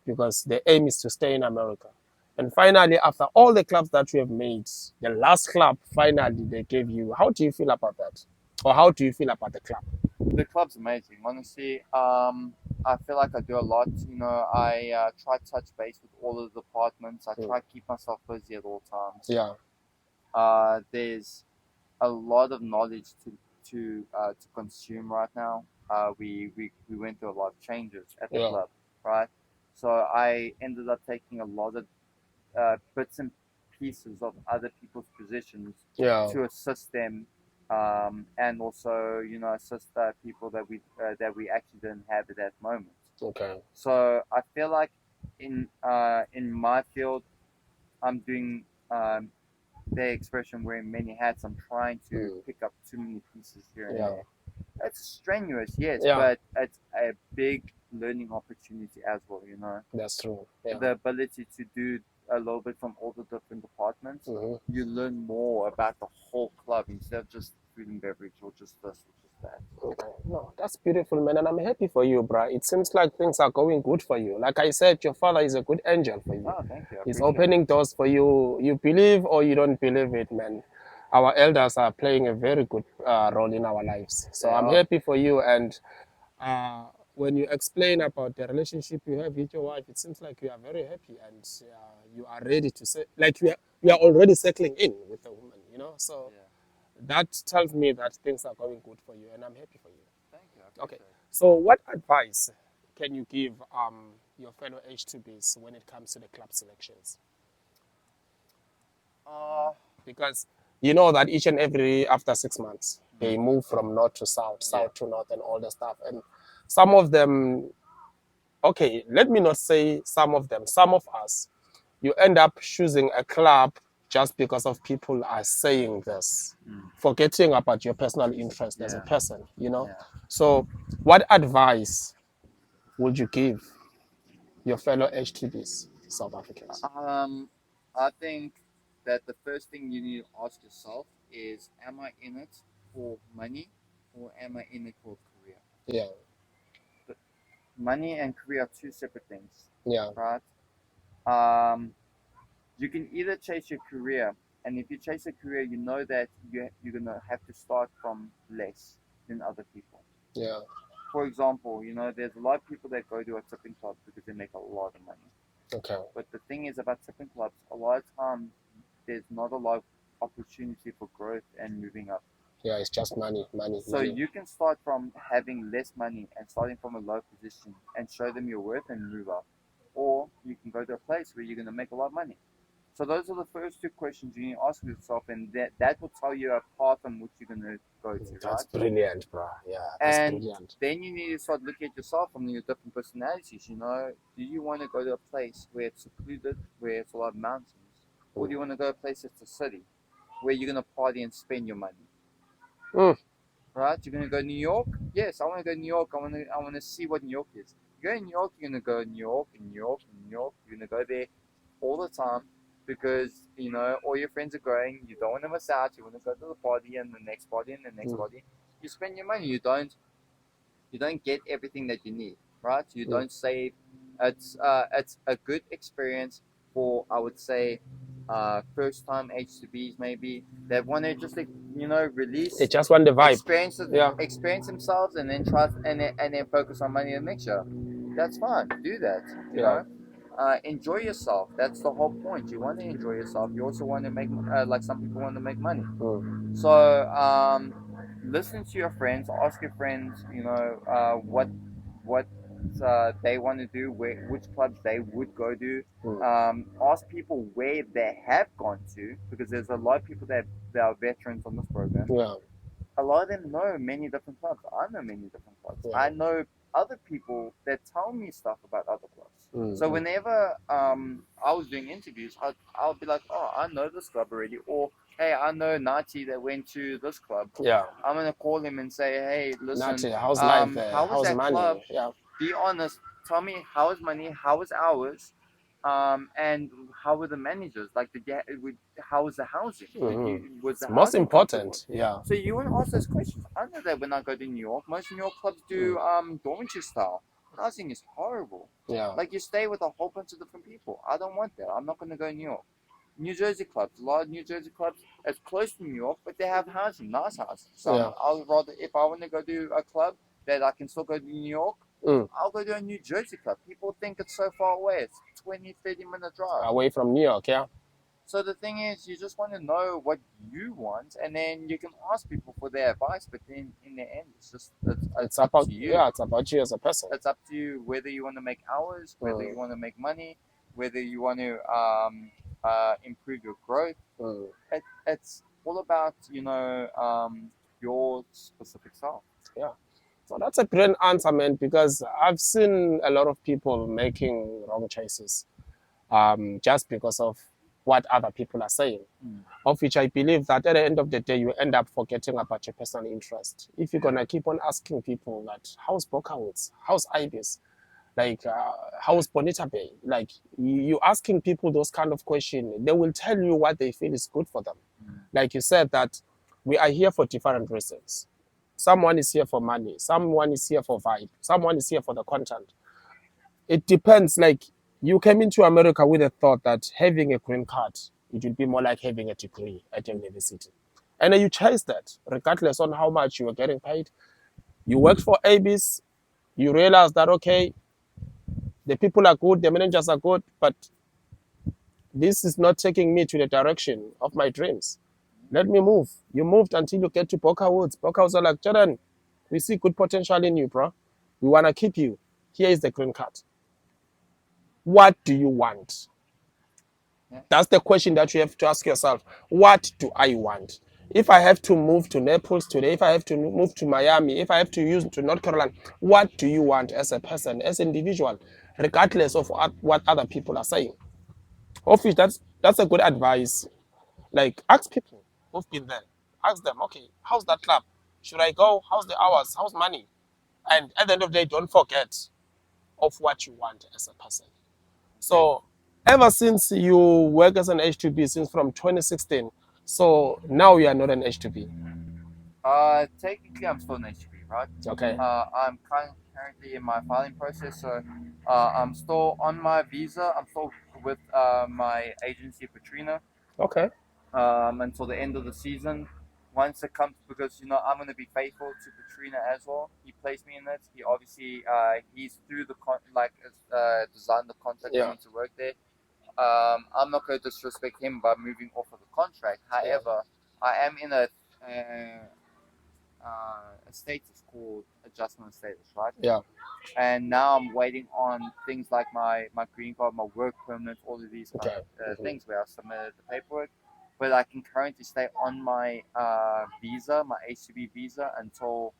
because the aim is to stay in America. And finally, after all the clubs that you have made, the last club finally they gave you. How do you feel about that, or how do you feel about the club? The club's amazing, honestly. I feel like I do a lot. You know, I try to touch base with all of the departments. I try to keep myself busy at all times. Yeah. There's a lot of knowledge to consume right now. We went through a lot of changes at the club, right? So I ended up taking a lot of bits and pieces of other people's positions to assist them, and also assist people that we actually didn't have at that moment. Okay. So I feel like in my field, I'm doing the expression wearing many hats. I'm trying to pick up too many pieces here and there. It's strenuous, yes, but it's a big learning opportunity as well. That's true. The ability to do a little bit from all the different departments, you learn more about the whole club instead of just food and beverage or just this or just that. Okay. No, that's beautiful, man, and I'm happy for you, bro. It seems like things are going good for you. Like I said, your father is a good angel for you. Oh, thank you. He's opening doors for you. You believe or you don't believe it, man. Our elders are playing a very good role in our lives. So I'm happy for you. And when you explain about the relationship you have with your wife, it seems like you are very happy and you are ready to say, like you are already settling in with the woman, So that tells me that things are going good for you, and I'm happy for you. Thank you. Okay. So what advice can you give your fellow H2Bs when it comes to the club selections? Because you know that each and every after 6 months they move from north to south, south to north, and all the stuff. And some of them, okay, let me not say some of them, some of us, you end up choosing a club just because of people are saying this, forgetting about your personal interest as a person, So what advice would you give your fellow H2Bs, South Africans? I think that the first thing you need to ask yourself is, am I in it for money or am I in it for career? Yeah. But money and career are two separate things. Yeah. Right? You can either chase your career, and if you chase a career, you know that you're gonna have to start from less than other people. Yeah. For example, there's a lot of people that go to a tipping club because they make a lot of money. Okay. But the thing is about tipping clubs, a lot of times there's not a lot of opportunity for growth and moving up. Yeah, it's just money. So you can start from having less money and starting from a low position and show them your worth and move up. Or you can go to a place where you're going to make a lot of money. So those are the first two questions you need to ask yourself, and that will tell you a path on which you're going to go to. That's brilliant, bro. Yeah, that's brilliant. Then you need to start looking at yourself from your different personalities. Do you want to go to a place where it's secluded, where it's a lot of mountains, or do you want to go to a place that's a city, where you're going to party and spend your money? Right? You're going to go to New York? Yes, I want to go to New York. I want to see what New York is. You go to New York, you're going to go to New York and New York and New York. You're going to go there all the time because, all your friends are going. You don't want to miss out. You want to go to the party and the next party and the next party. You spend your money. You don't get everything that you need, right? You don't save. It's a good experience for, I would say, first time H2Bs maybe that want to just release. They just want the vibe. Experience themselves and then try and then focus on money the next year. That's fine. Do that. You know. Enjoy yourself. That's the whole point. You want to enjoy yourself. You also want to make like some people want to make money. So listen to your friends. Ask your friends. What they want to do. Which clubs they would go to. Ask people where they have gone to, because there's a lot of people that are veterans on this program. Yeah. A lot of them know many different clubs. I know many different clubs. I know other people that tell me stuff about other clubs. So whenever I was doing interviews, I'll be like, oh, I know this club already, or hey, I know Nati that went to this club. Yeah. I'm gonna call him and say, hey, listen, Nati, how's life there? how was How's that money? club? Yeah. Be honest. Tell me how is money, how is hours, and how were the managers? Like, how was the housing? Was the It's most housing comfortable? important. Yeah. So you want to ask those questions. I know that when I go to New York, most New York clubs do dormitory style. Housing is horrible. Yeah. Like, you stay with a whole bunch of different people. I don't want that. I'm not going to go to New York. New Jersey clubs, a lot of New Jersey clubs, it's close to New York, but they have housing, nice housing. So Yeah. I'll rather, if I want to go to a club that I can still go to New York, I'll go to a New Jersey club. People think it's so far away. It's 20, 30-minute drive. Away from New York, yeah. So the thing is, you just want to know what you want, and then you can ask people for their advice. But then in the end, it's up about to you. Yeah, it's about you as a person. It's up to you whether you want to make hours, whether you want to make money, whether you want to improve your growth. It's all about your specific self. Yeah. So that's a brilliant answer, man, because I've seen a lot of people making wrong choices just because of what other people are saying, of which I believe that at the end of the day, you end up forgetting about your personal interest. If you're going to keep on asking people that, how's Boca Woods? How's Ibis? Like, how's Bonita Bay? Like, you asking people those kind of questions, they will tell you what they feel is good for them. Like you said, that we are here for different reasons. Someone is here for money. Someone is here for vibe. Someone is here for the content. It depends. Like, you came into America with a thought that having a green card, it would be more like having a degree at university. And then you chase that, regardless on how much you were getting paid. You worked for ABIS, you realize that, okay, the people are good, the managers are good, but this is not taking me to the direction of my dreams. Let me move. You moved until you get to Boca Woods. Boca Woods are like, Jordan, we see good potential in you, bro. We want to keep you. Here is the green card. What do you want? That's the question that you have to ask yourself. What do I want? If I have to move to Naples today, if I have to move to Miami, if I have to use to North Carolina, what do you want as a person, as an individual, regardless of what other people are saying? Hopefully, that's a good advice. Like, ask people who've been there. Ask them, okay, how's that club? Should I go? How's the hours? How's money? And at the end of the day, don't forget of what you want as a person. So ever since you work as an H2B since from 2016, so now you are not an H2B. Technically, I'm still an HB, right? Okay. I'm currently in my filing process, so I'm still on my visa. I'm still with my agency, Katrina. Okay. Until the end of the season. Once it comes, because I'm going to be faithful to Katrina as well. He placed me in it. He obviously he's through the designed the contract for me to work there. I'm not going to disrespect him by moving off of the contract. However, I am in a status called adjustment status, right? Yeah. And now I'm waiting on things like my green card, my work permit, all of these kind of things where I've submitted the paperwork. But I can currently stay on my visa, my HCB visa, until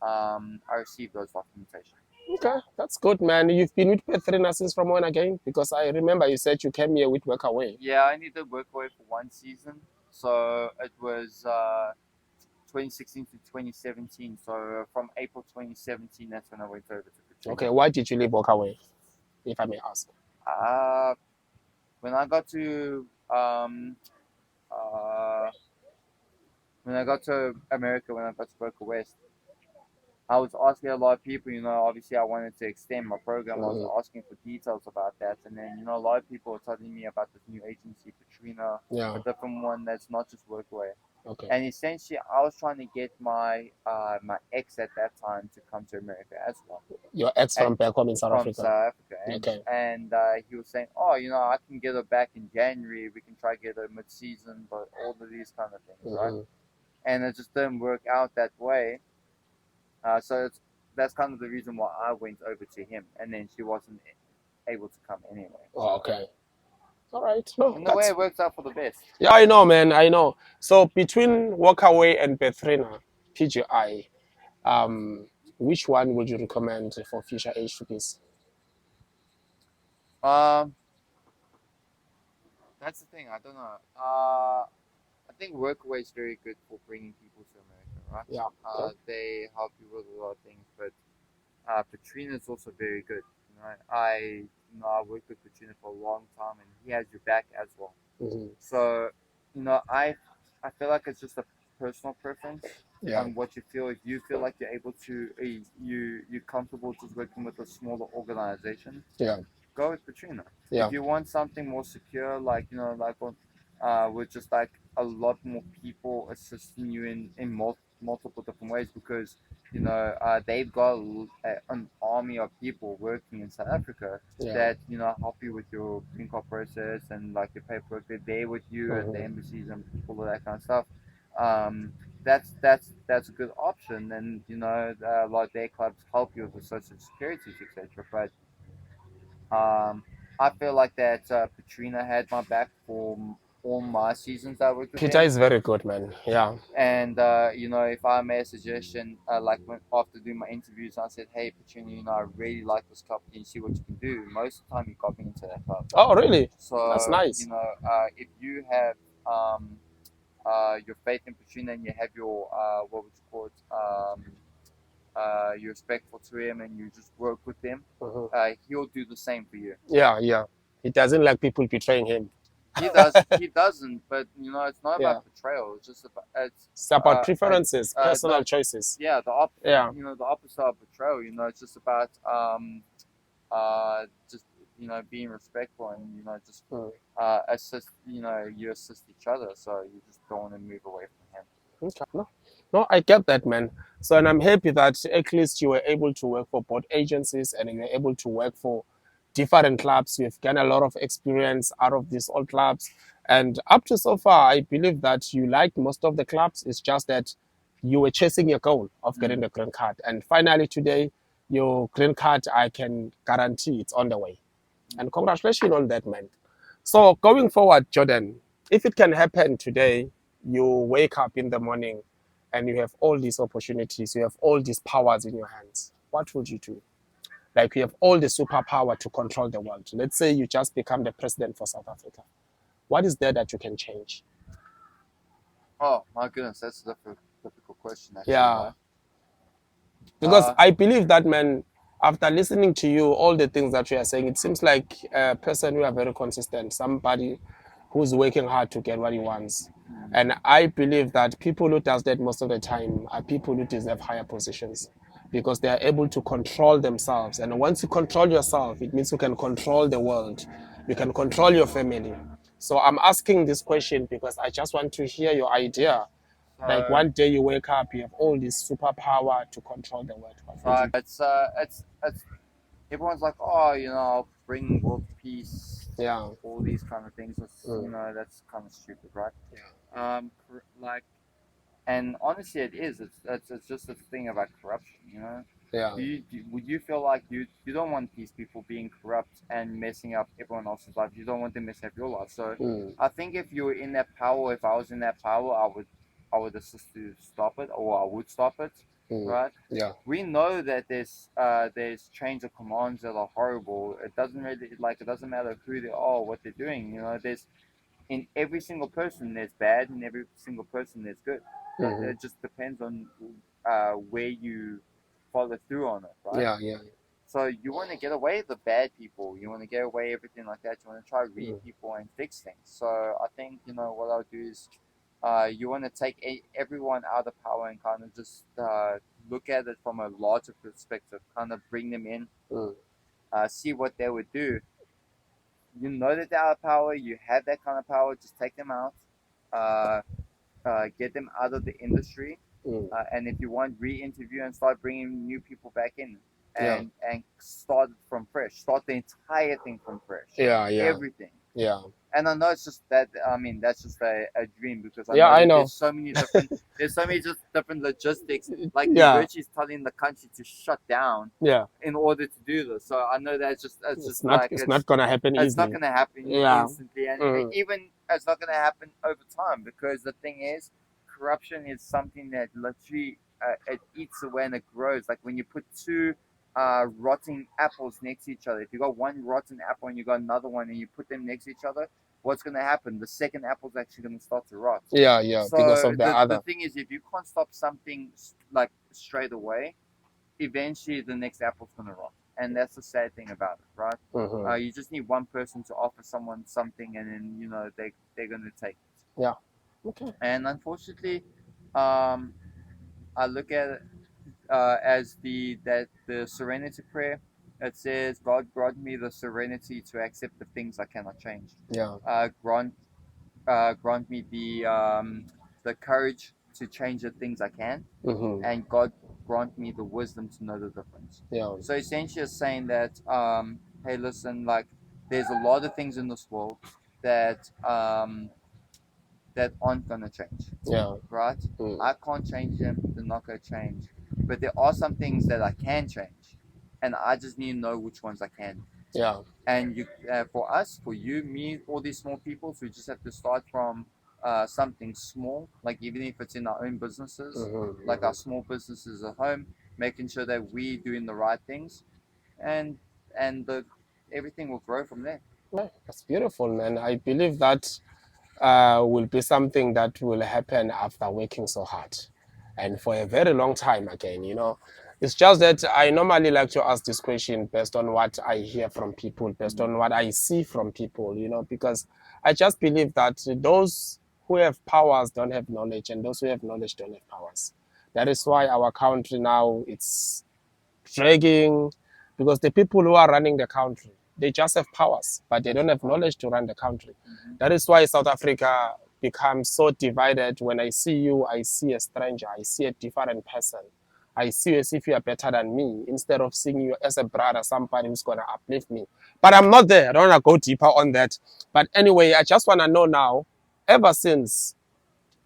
I receive those documentation. Okay, that's good, man. You've been with Petrina since from when again? Because I remember you said you came here with Workaway. Yeah, I need to work away for one season. So it was 2016 to 2017. So from April 2017, that's when I went over to Katrina. Okay, why did you leave Workaway, if I may ask? When I got to when I got to America, when I got to Boca West, I was asking a lot of people, obviously I wanted to extend my program. I was asking for details about that. And then, a lot of people were telling me about this new agency, Katrina, a different one that's not just Workaway. Okay. And essentially, I was trying to get my my ex at that time to come to America as well. Your ex from back home in South Africa? From South Africa. And he was saying, oh, I can get her back in January. We can try to get her mid-season, but all of these kind of things, right? And it just didn't work out that way. So that's kind of the reason why I went over to him. And then she wasn't able to come anyway. Oh, okay. All right. No, in a way, it works out for the best. Yeah, I know, man. I know. So between Workaway and Petrina, PGI, which one would you recommend for future H2Ps? Um, that's the thing. I don't know. I think Workaway is very good for bringing people to America, right? Yeah. Okay. They help you with a lot of things, but Petrina is also very good. I worked with Petrina for a long time, and he has your back as well. Mm-hmm. So, I feel like it's just a personal preference Yeah. on what you feel. If you feel like you're able to, you're comfortable just working with a smaller organization, Yeah. go with Katrina. Yeah. If you want something more secure, like with just like a lot more people assisting you in multiple different ways, because they've got an army of people working in South Africa Yeah. that help you with your green card process and like your paperwork. They're there with you at the embassies and all of that kind of stuff. Um, that's a good option, and a lot of their clubs help you with the social securities, etc. But I feel like that Petrina had my back for all my seasons I worked with Peter him. is very good, man. Yeah. And if I made a suggestion, after doing my interviews, I said, "Hey, Petrina, I really like this club. Can you see what you can do?" Most of the time, he got me into that club. Oh, really? That's So nice. if you have your faith in Petrina and you have your what would you call it? You're respectful to him and you just work with him, he'll do the same for you. Yeah, yeah. He doesn't like people betraying him. He doesn't, but it's not Yeah. about betrayal. It's just about It's about preferences, personal no, choices. yeah, Yeah. the opposite of betrayal. It's just about just being respectful and just assist. You assist each other, so you just don't want to move away from him. Okay. No, no, I get that, man. So, and I'm happy that at least you were able to work for both agencies and you were able to work for different clubs. You've gained a lot of experience out of these all clubs. And up to so far, I believe that you liked most of the clubs. It's just that you were chasing your goal of getting the green card. And finally, today, your green card, I can guarantee it's on the way. And congratulations on that, man. So going forward, Jordan, if it can happen today, you wake up in the morning and you have all these opportunities, you have all these powers in your hands, what would you do? Like you have all the superpower to control the world. Let's say you just become the president for South Africa. What is there that you can change? Oh my goodness, that's a difficult question, actually, Yeah. right? Because I believe that, man, after listening to you, all the things that you are saying, it seems like a person who are very consistent, somebody who's working hard to get what he wants. And I believe that people who does that most of the time are people who deserve higher positions because they are able to control themselves. And once you control yourself, it means you can control the world. You can control your family. So I'm asking this question because I just want to hear your idea. Like So, one day you wake up, you have all this superpower to control the world. What would you do? it's everyone's like, oh, I'll bring world peace, Yeah. all these kind of things. That's kind of stupid, right? Yeah. Like, and honestly, it is. It's just a thing about corruption, Yeah. Would you feel like you don't want these people being corrupt and messing up everyone else's life? You don't want them messing up your life. So I think if you were in that power, if I was in that power, I would assist to stop it, or I would stop it, right? Yeah. We know that there's chains of commands that are horrible. It doesn't matter who they are, what they're doing. There's in every single person there's bad, and every single person there's good. It just depends on where you follow through on it, right? Yeah. Yeah. So you want to get away the bad people. You want to get away everything like that. You want to try to read people and fix things. So I think what I'll do is, you want to take everyone out of power and kind of just look at it from a larger perspective. Kind of bring them in, see what they would do. You know that they're out of power. You have that kind of power. Just take them out. Uh, get them out of the industry, and if you want, re-interview and start bringing new people back in, Yeah. and start from fresh. Start the entire thing from fresh. Yeah. Yeah. Everything. Yeah. And I know it's just that. I mean, that's just a dream, because I Yeah, know I that know. there's so many just different logistics. Like Yeah. Virtue is telling the country to shut down Yeah. in order to do this. So I know that it's It's just not. like It's not gonna happen it's not easily. going to happen Yeah. instantly, and even it's not going to happen over time, because the thing is, corruption is something that literally it eats away and it grows. Like when you put two rotten apples next to each other. If you got one rotten apple and you got another one and you put them next to each other, what's going to happen? The second apple is actually going to start to rot. Yeah, yeah, because So of the the other. thing is, if you can't stop something like straight away, eventually the next apple's going to rot. And that's the sad thing about it, right? Mm-hmm. You just need one person to offer someone something, and then they're going to take it. Yeah. Okay. And unfortunately, um, I look at it as the serenity prayer. It says, "God grant me the serenity to accept the things I cannot change. Yeah. Grant grant me the courage to change the things I can, Mm-hmm. and God grant me the wisdom to know the difference." Yeah. So essentially, it's saying that, hey, listen, like there's a lot of things in this world that that aren't gonna change, Yeah. right? Mm. I can't change them; they're not gonna change. But there are some things that I can change, and I just need to know which ones I can. Yeah. And for us, for you, me, all these small people, so we just have to start from something small, like even if it's in our own businesses, Mm-hmm. like our Mm-hmm. small businesses at home, making sure that we doing the right things, and the everything will grow from there. Yeah, that's beautiful, man. I believe that will be something that will happen after working so hard and for a very long time again, you know. It's just that I normally like to ask this question based on what I hear from people, based on what I see from people, you know, because I just believe that those who have powers don't have knowledge and those who have knowledge don't have powers. That is why our country now it's dragging because the people who are running the country, they just have powers, but they don't have knowledge to run the country. Mm-hmm. That is why South Africa becomes so divided. When I see you, I see a stranger, I see a different person. I see you as if you are better than me instead of seeing you as a brother, somebody who's going to uplift me. But I'm not there. I don't want to go deeper on that. But anyway, I just want to know now, ever since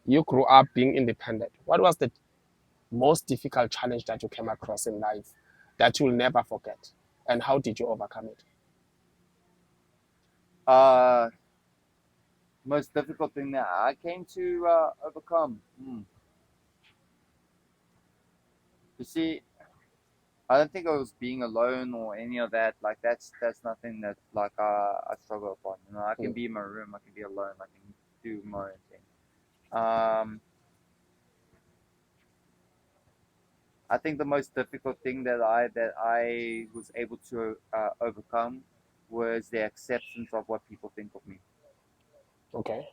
you grew up being independent, what was the most difficult challenge that you came across in life that you'll never forget? And how did you overcome it? Uh, Most difficult thing that I came to overcome. You see, I don't think I was being alone or any of that. Like that's nothing that like I struggle upon. You know, I can Mm. be in my room, I can be alone, I can do my own thing. Um, I think the most difficult thing that I was able to overcome was the acceptance of what people think of me. Okay.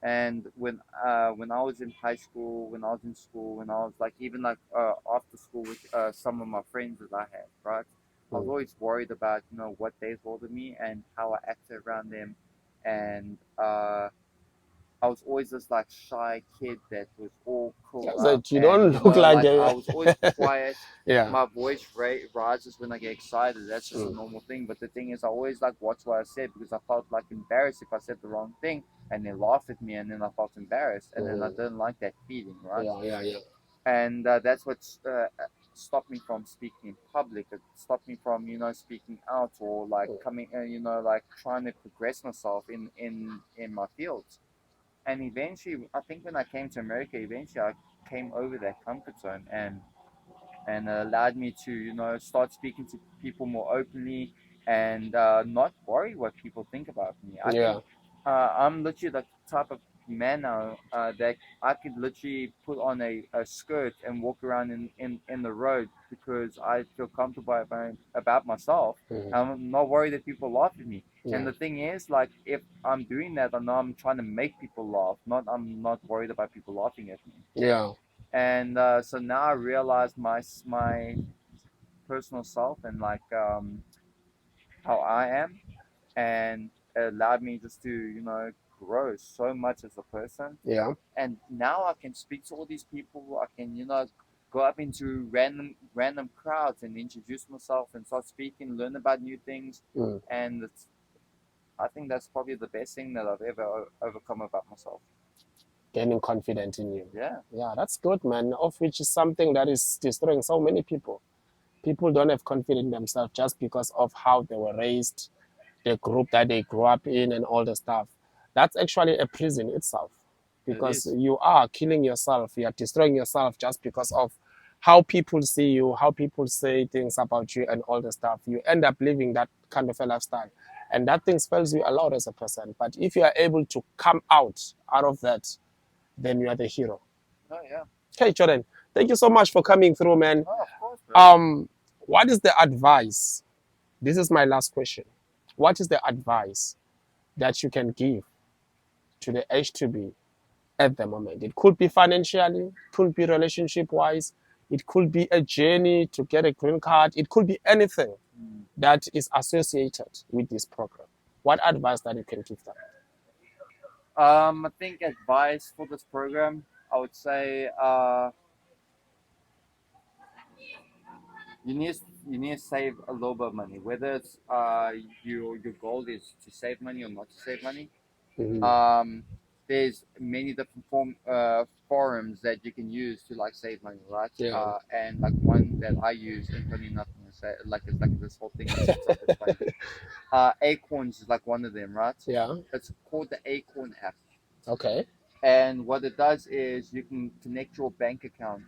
And when I was in high school, when I was in school, when I was like even like after school with some of my friends that I had, right? I was Mm. always worried about what they thought of me and how I acted around them, and I was always this like shy kid that was all curled Just up, that you and don't look like like I a. was always quiet. Yeah. My voice rises when I get excited. That's just a Mm. normal thing. But the thing is, I always like watch what I said because I felt like embarrassed if I said the wrong thing, and they laughed at me, and then I felt embarrassed, and then I Mm. didn't like that feeling, right? Yeah, yeah, yeah. And that's what stopped me from speaking in public. It stopped me from speaking out or like Mm. coming, like trying to progress myself in my fields. And eventually, I think when I came to America, eventually I came over that comfort zone, and allowed me to start speaking to people more openly, and not worry what people think about me. I think Yeah. I'm literally the type of man now that I could literally put on a skirt and walk around in the road because I feel comfortable about myself. Mm. I'm not worried that people laugh at me. And Yeah. the thing is, like, if I'm doing that, I know I'm trying to make people laugh. Not I'm not worried about people laughing at me. Yeah. And so now I realize my personal self and like how I am, and it allowed me just to grow so much as a person. Yeah. And now I can speak to all these people. I can go up into random crowds and introduce myself and start speaking, learn about new things, Mm. and I think that's probably the best thing that I've ever overcome about myself. Gaining confidence in you. Yeah, Yeah, that's good, man. Of which is something that is destroying so many people. People don't have confidence in themselves just because of how they were raised, the group that they grew up in, and all the stuff. That's actually a prison itself it because is. you are killing yourself, you are destroying yourself just because of how people see you, how people say things about you, and all the stuff. You end up living that kind of a lifestyle, and that thing spells you a lot as a person. But if you are able to come out of that, then you are the hero. Oh yeah. Okay, Jordan, thank you so much for coming through, man. Oh, of course, bro. What is the advice? This is my last question. What is the advice that you can give to the H2B at the moment? It could be financially, could be relationship wise, it could be a journey to get a green card, it could be anything that is associated with this program. What advice that you can give them? I think advice for this program, I would say, you need to save a little bit of money. Whether it's your goal is to save money or not to save money. Um, there's many different forums that you can use to like save money, right? Yeah. And like one that I use, and funny enough, I'm gonna say like it's like this whole thing is it's funny. Acorns is like one of them, right? Yeah. It's called the Acorn app. Okay. And what it does is you can connect your bank account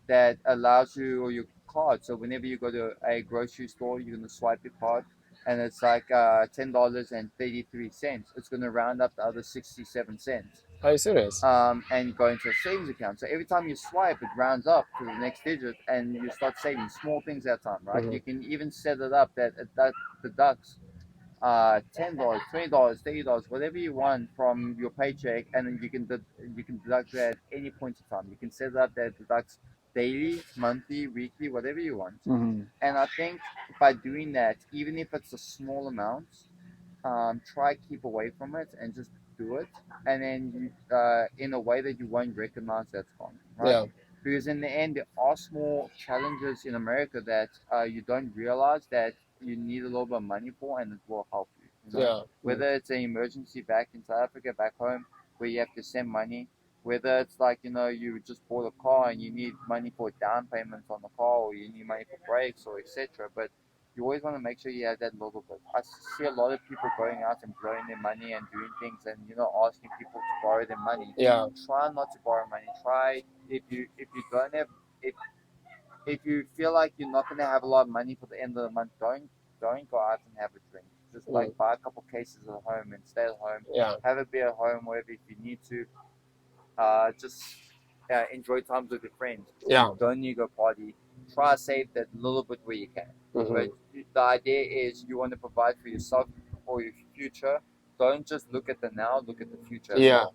that allows you or your card. So whenever you go to a grocery store, you're gonna swipe your card, and it's like $10.33. It's gonna round up the other 67 cents. Are you serious? And go into a savings account. So every time you swipe, it rounds up to the next digit, and you start saving small things at a time, right? You can even set it up that it deducts $10, $20, $30, whatever you want from your paycheck, and then you can deduct that at any point in time. You can set it up that it deducts daily, monthly, weekly, whatever you want. And I think by doing that, even if it's a small amount, try keep away from it and just do it, and then you in a way that you won't recognize that's gone, right? Yeah. Because in the end, there are small challenges in America that you don't realize that you need a little bit of money for, and it will help you. You know, Yeah. whether it's an emergency back in South Africa, back home, where you have to send money, whether it's like you just bought a car and you need money for down payments on the car, or you need money for brakes or etc. But you always want to make sure you have that little bit. I see a lot of people going out and blowing their money and doing things, and asking people to borrow their money. Yeah. Try not to borrow money. Try if you don't have if you feel like you're not gonna have a lot of money for the end of the month, don't go out and have a drink. Just like buy a couple cases at home and stay at home. Yeah. Have a beer at home, wherever if you need to. Just enjoy times with your friends. Yeah. You don't need to go party. Try to save that little bit where you can. But the idea is you want to provide for yourself for your future. Don't just look at the now, look at the future. Yeah.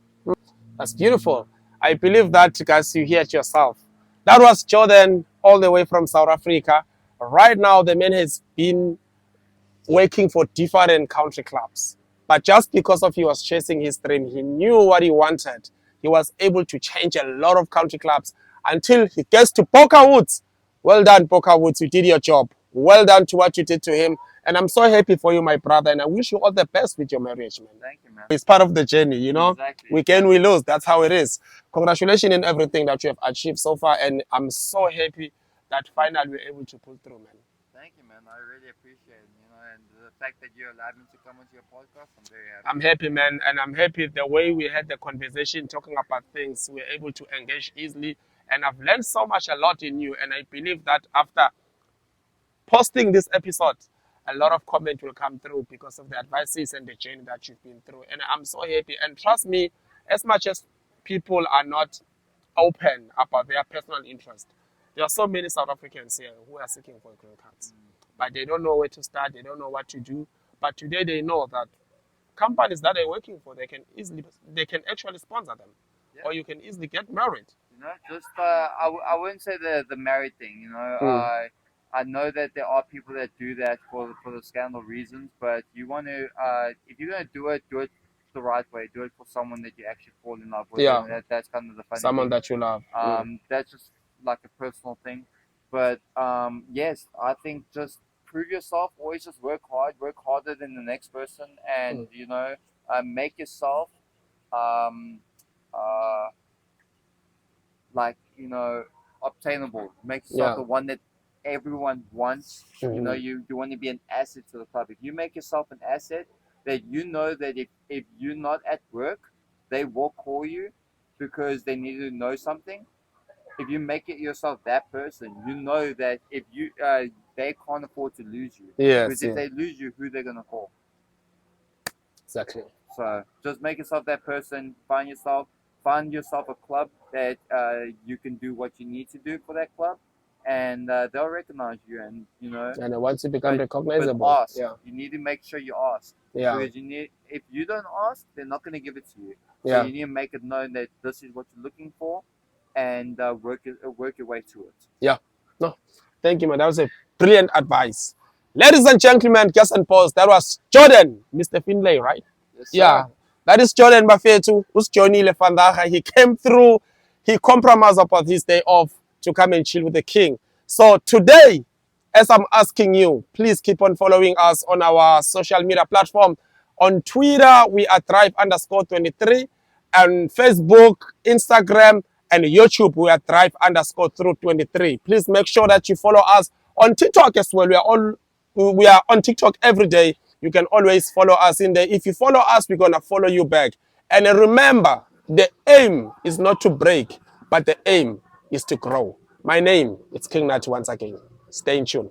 That's beautiful. I believe that, guys, you hear it yourself. That was Jordan, all the way from South Africa. Right now, the man has been working for different country clubs. But just because of he was chasing his dream, he knew what he wanted. He was able to change a lot of country clubs until he gets to Poker Woods. Well done, Poker Woods. You did your job. Well done to what you did to him. And I'm so happy for you, my brother. And I wish you all the best with your marriage, man. Thank you, man. It's part of the journey, you know? Exactly. We gain, we lose. That's how it is. Congratulations in everything that you have achieved so far. And I'm so happy that finally we're able to pull through, man. Thank you, man. I really appreciate it. And the fact that you allowed me to come onto your podcast, I'm very happy. I'm happy, man, and I'm happy the way we had the conversation talking about things. We're able to engage easily, and I've learned so much a lot in you. And I believe that after posting this episode, a lot of comment will come through because of the advices and the journey that you've been through. And I'm so happy. And trust me, as much as people are not open about their personal interest, there are so many South Africans here who are seeking for green cards, but they don't know where to start. They don't know what to do. But today they know that companies that they're working for, they can actually sponsor them, or you can easily get married. Just I wouldn't say the married thing. I know that there are people that do that for the scandal reasons, but you want to if you're gonna do it the right way. Do it for someone that you actually fall in love with. Yeah. And that's kind of the funny Someone thing. that you love. That's just like a personal thing. But yes, I think just prove yourself. Always just work hard. Work harder than the next person, and make yourself uh, like obtainable. Make yourself the one that everyone wants. You want to be an asset to the club. If you make yourself an asset, that that if you're not at work, they will call you because they need to know something. if you make it yourself that person, you know that if you they can't afford to lose you. Yes, Because if they lose you, who they're gonna call? exactly. So just make yourself that person. Find yourself a club that you can do what you need to do for that club, and they'll recognize you. And And once you become but recognizable, ask. yeah, You need to make sure you ask. yeah, Because if you don't ask, they're not gonna give it to you. So yeah. you need to make it known that this is what you're looking for, and work your way to it. Yeah. No, thank you, man. That was a brilliant advice. Ladies and gentlemen, guests and pals, that was Jordan, Mr. Finlay, right? Yes, sir. Yeah. That is Jordan Bafetu, who's Johnny Lefandaga. He came through, he compromised upon his day off to come and chill with the king. So today, as I'm asking you, please keep on following us on our social media platform. On Twitter, we are Drive_23. On Facebook, Instagram, and YouTube, we are Drive_through 23. Please make sure that you follow us on TikTok as well. We are on TikTok every day. You can always follow us in there. If you follow us, we're gonna follow you back. And remember, the aim is not to break, but the aim is to grow. My name is King Nat once again. Stay in tune.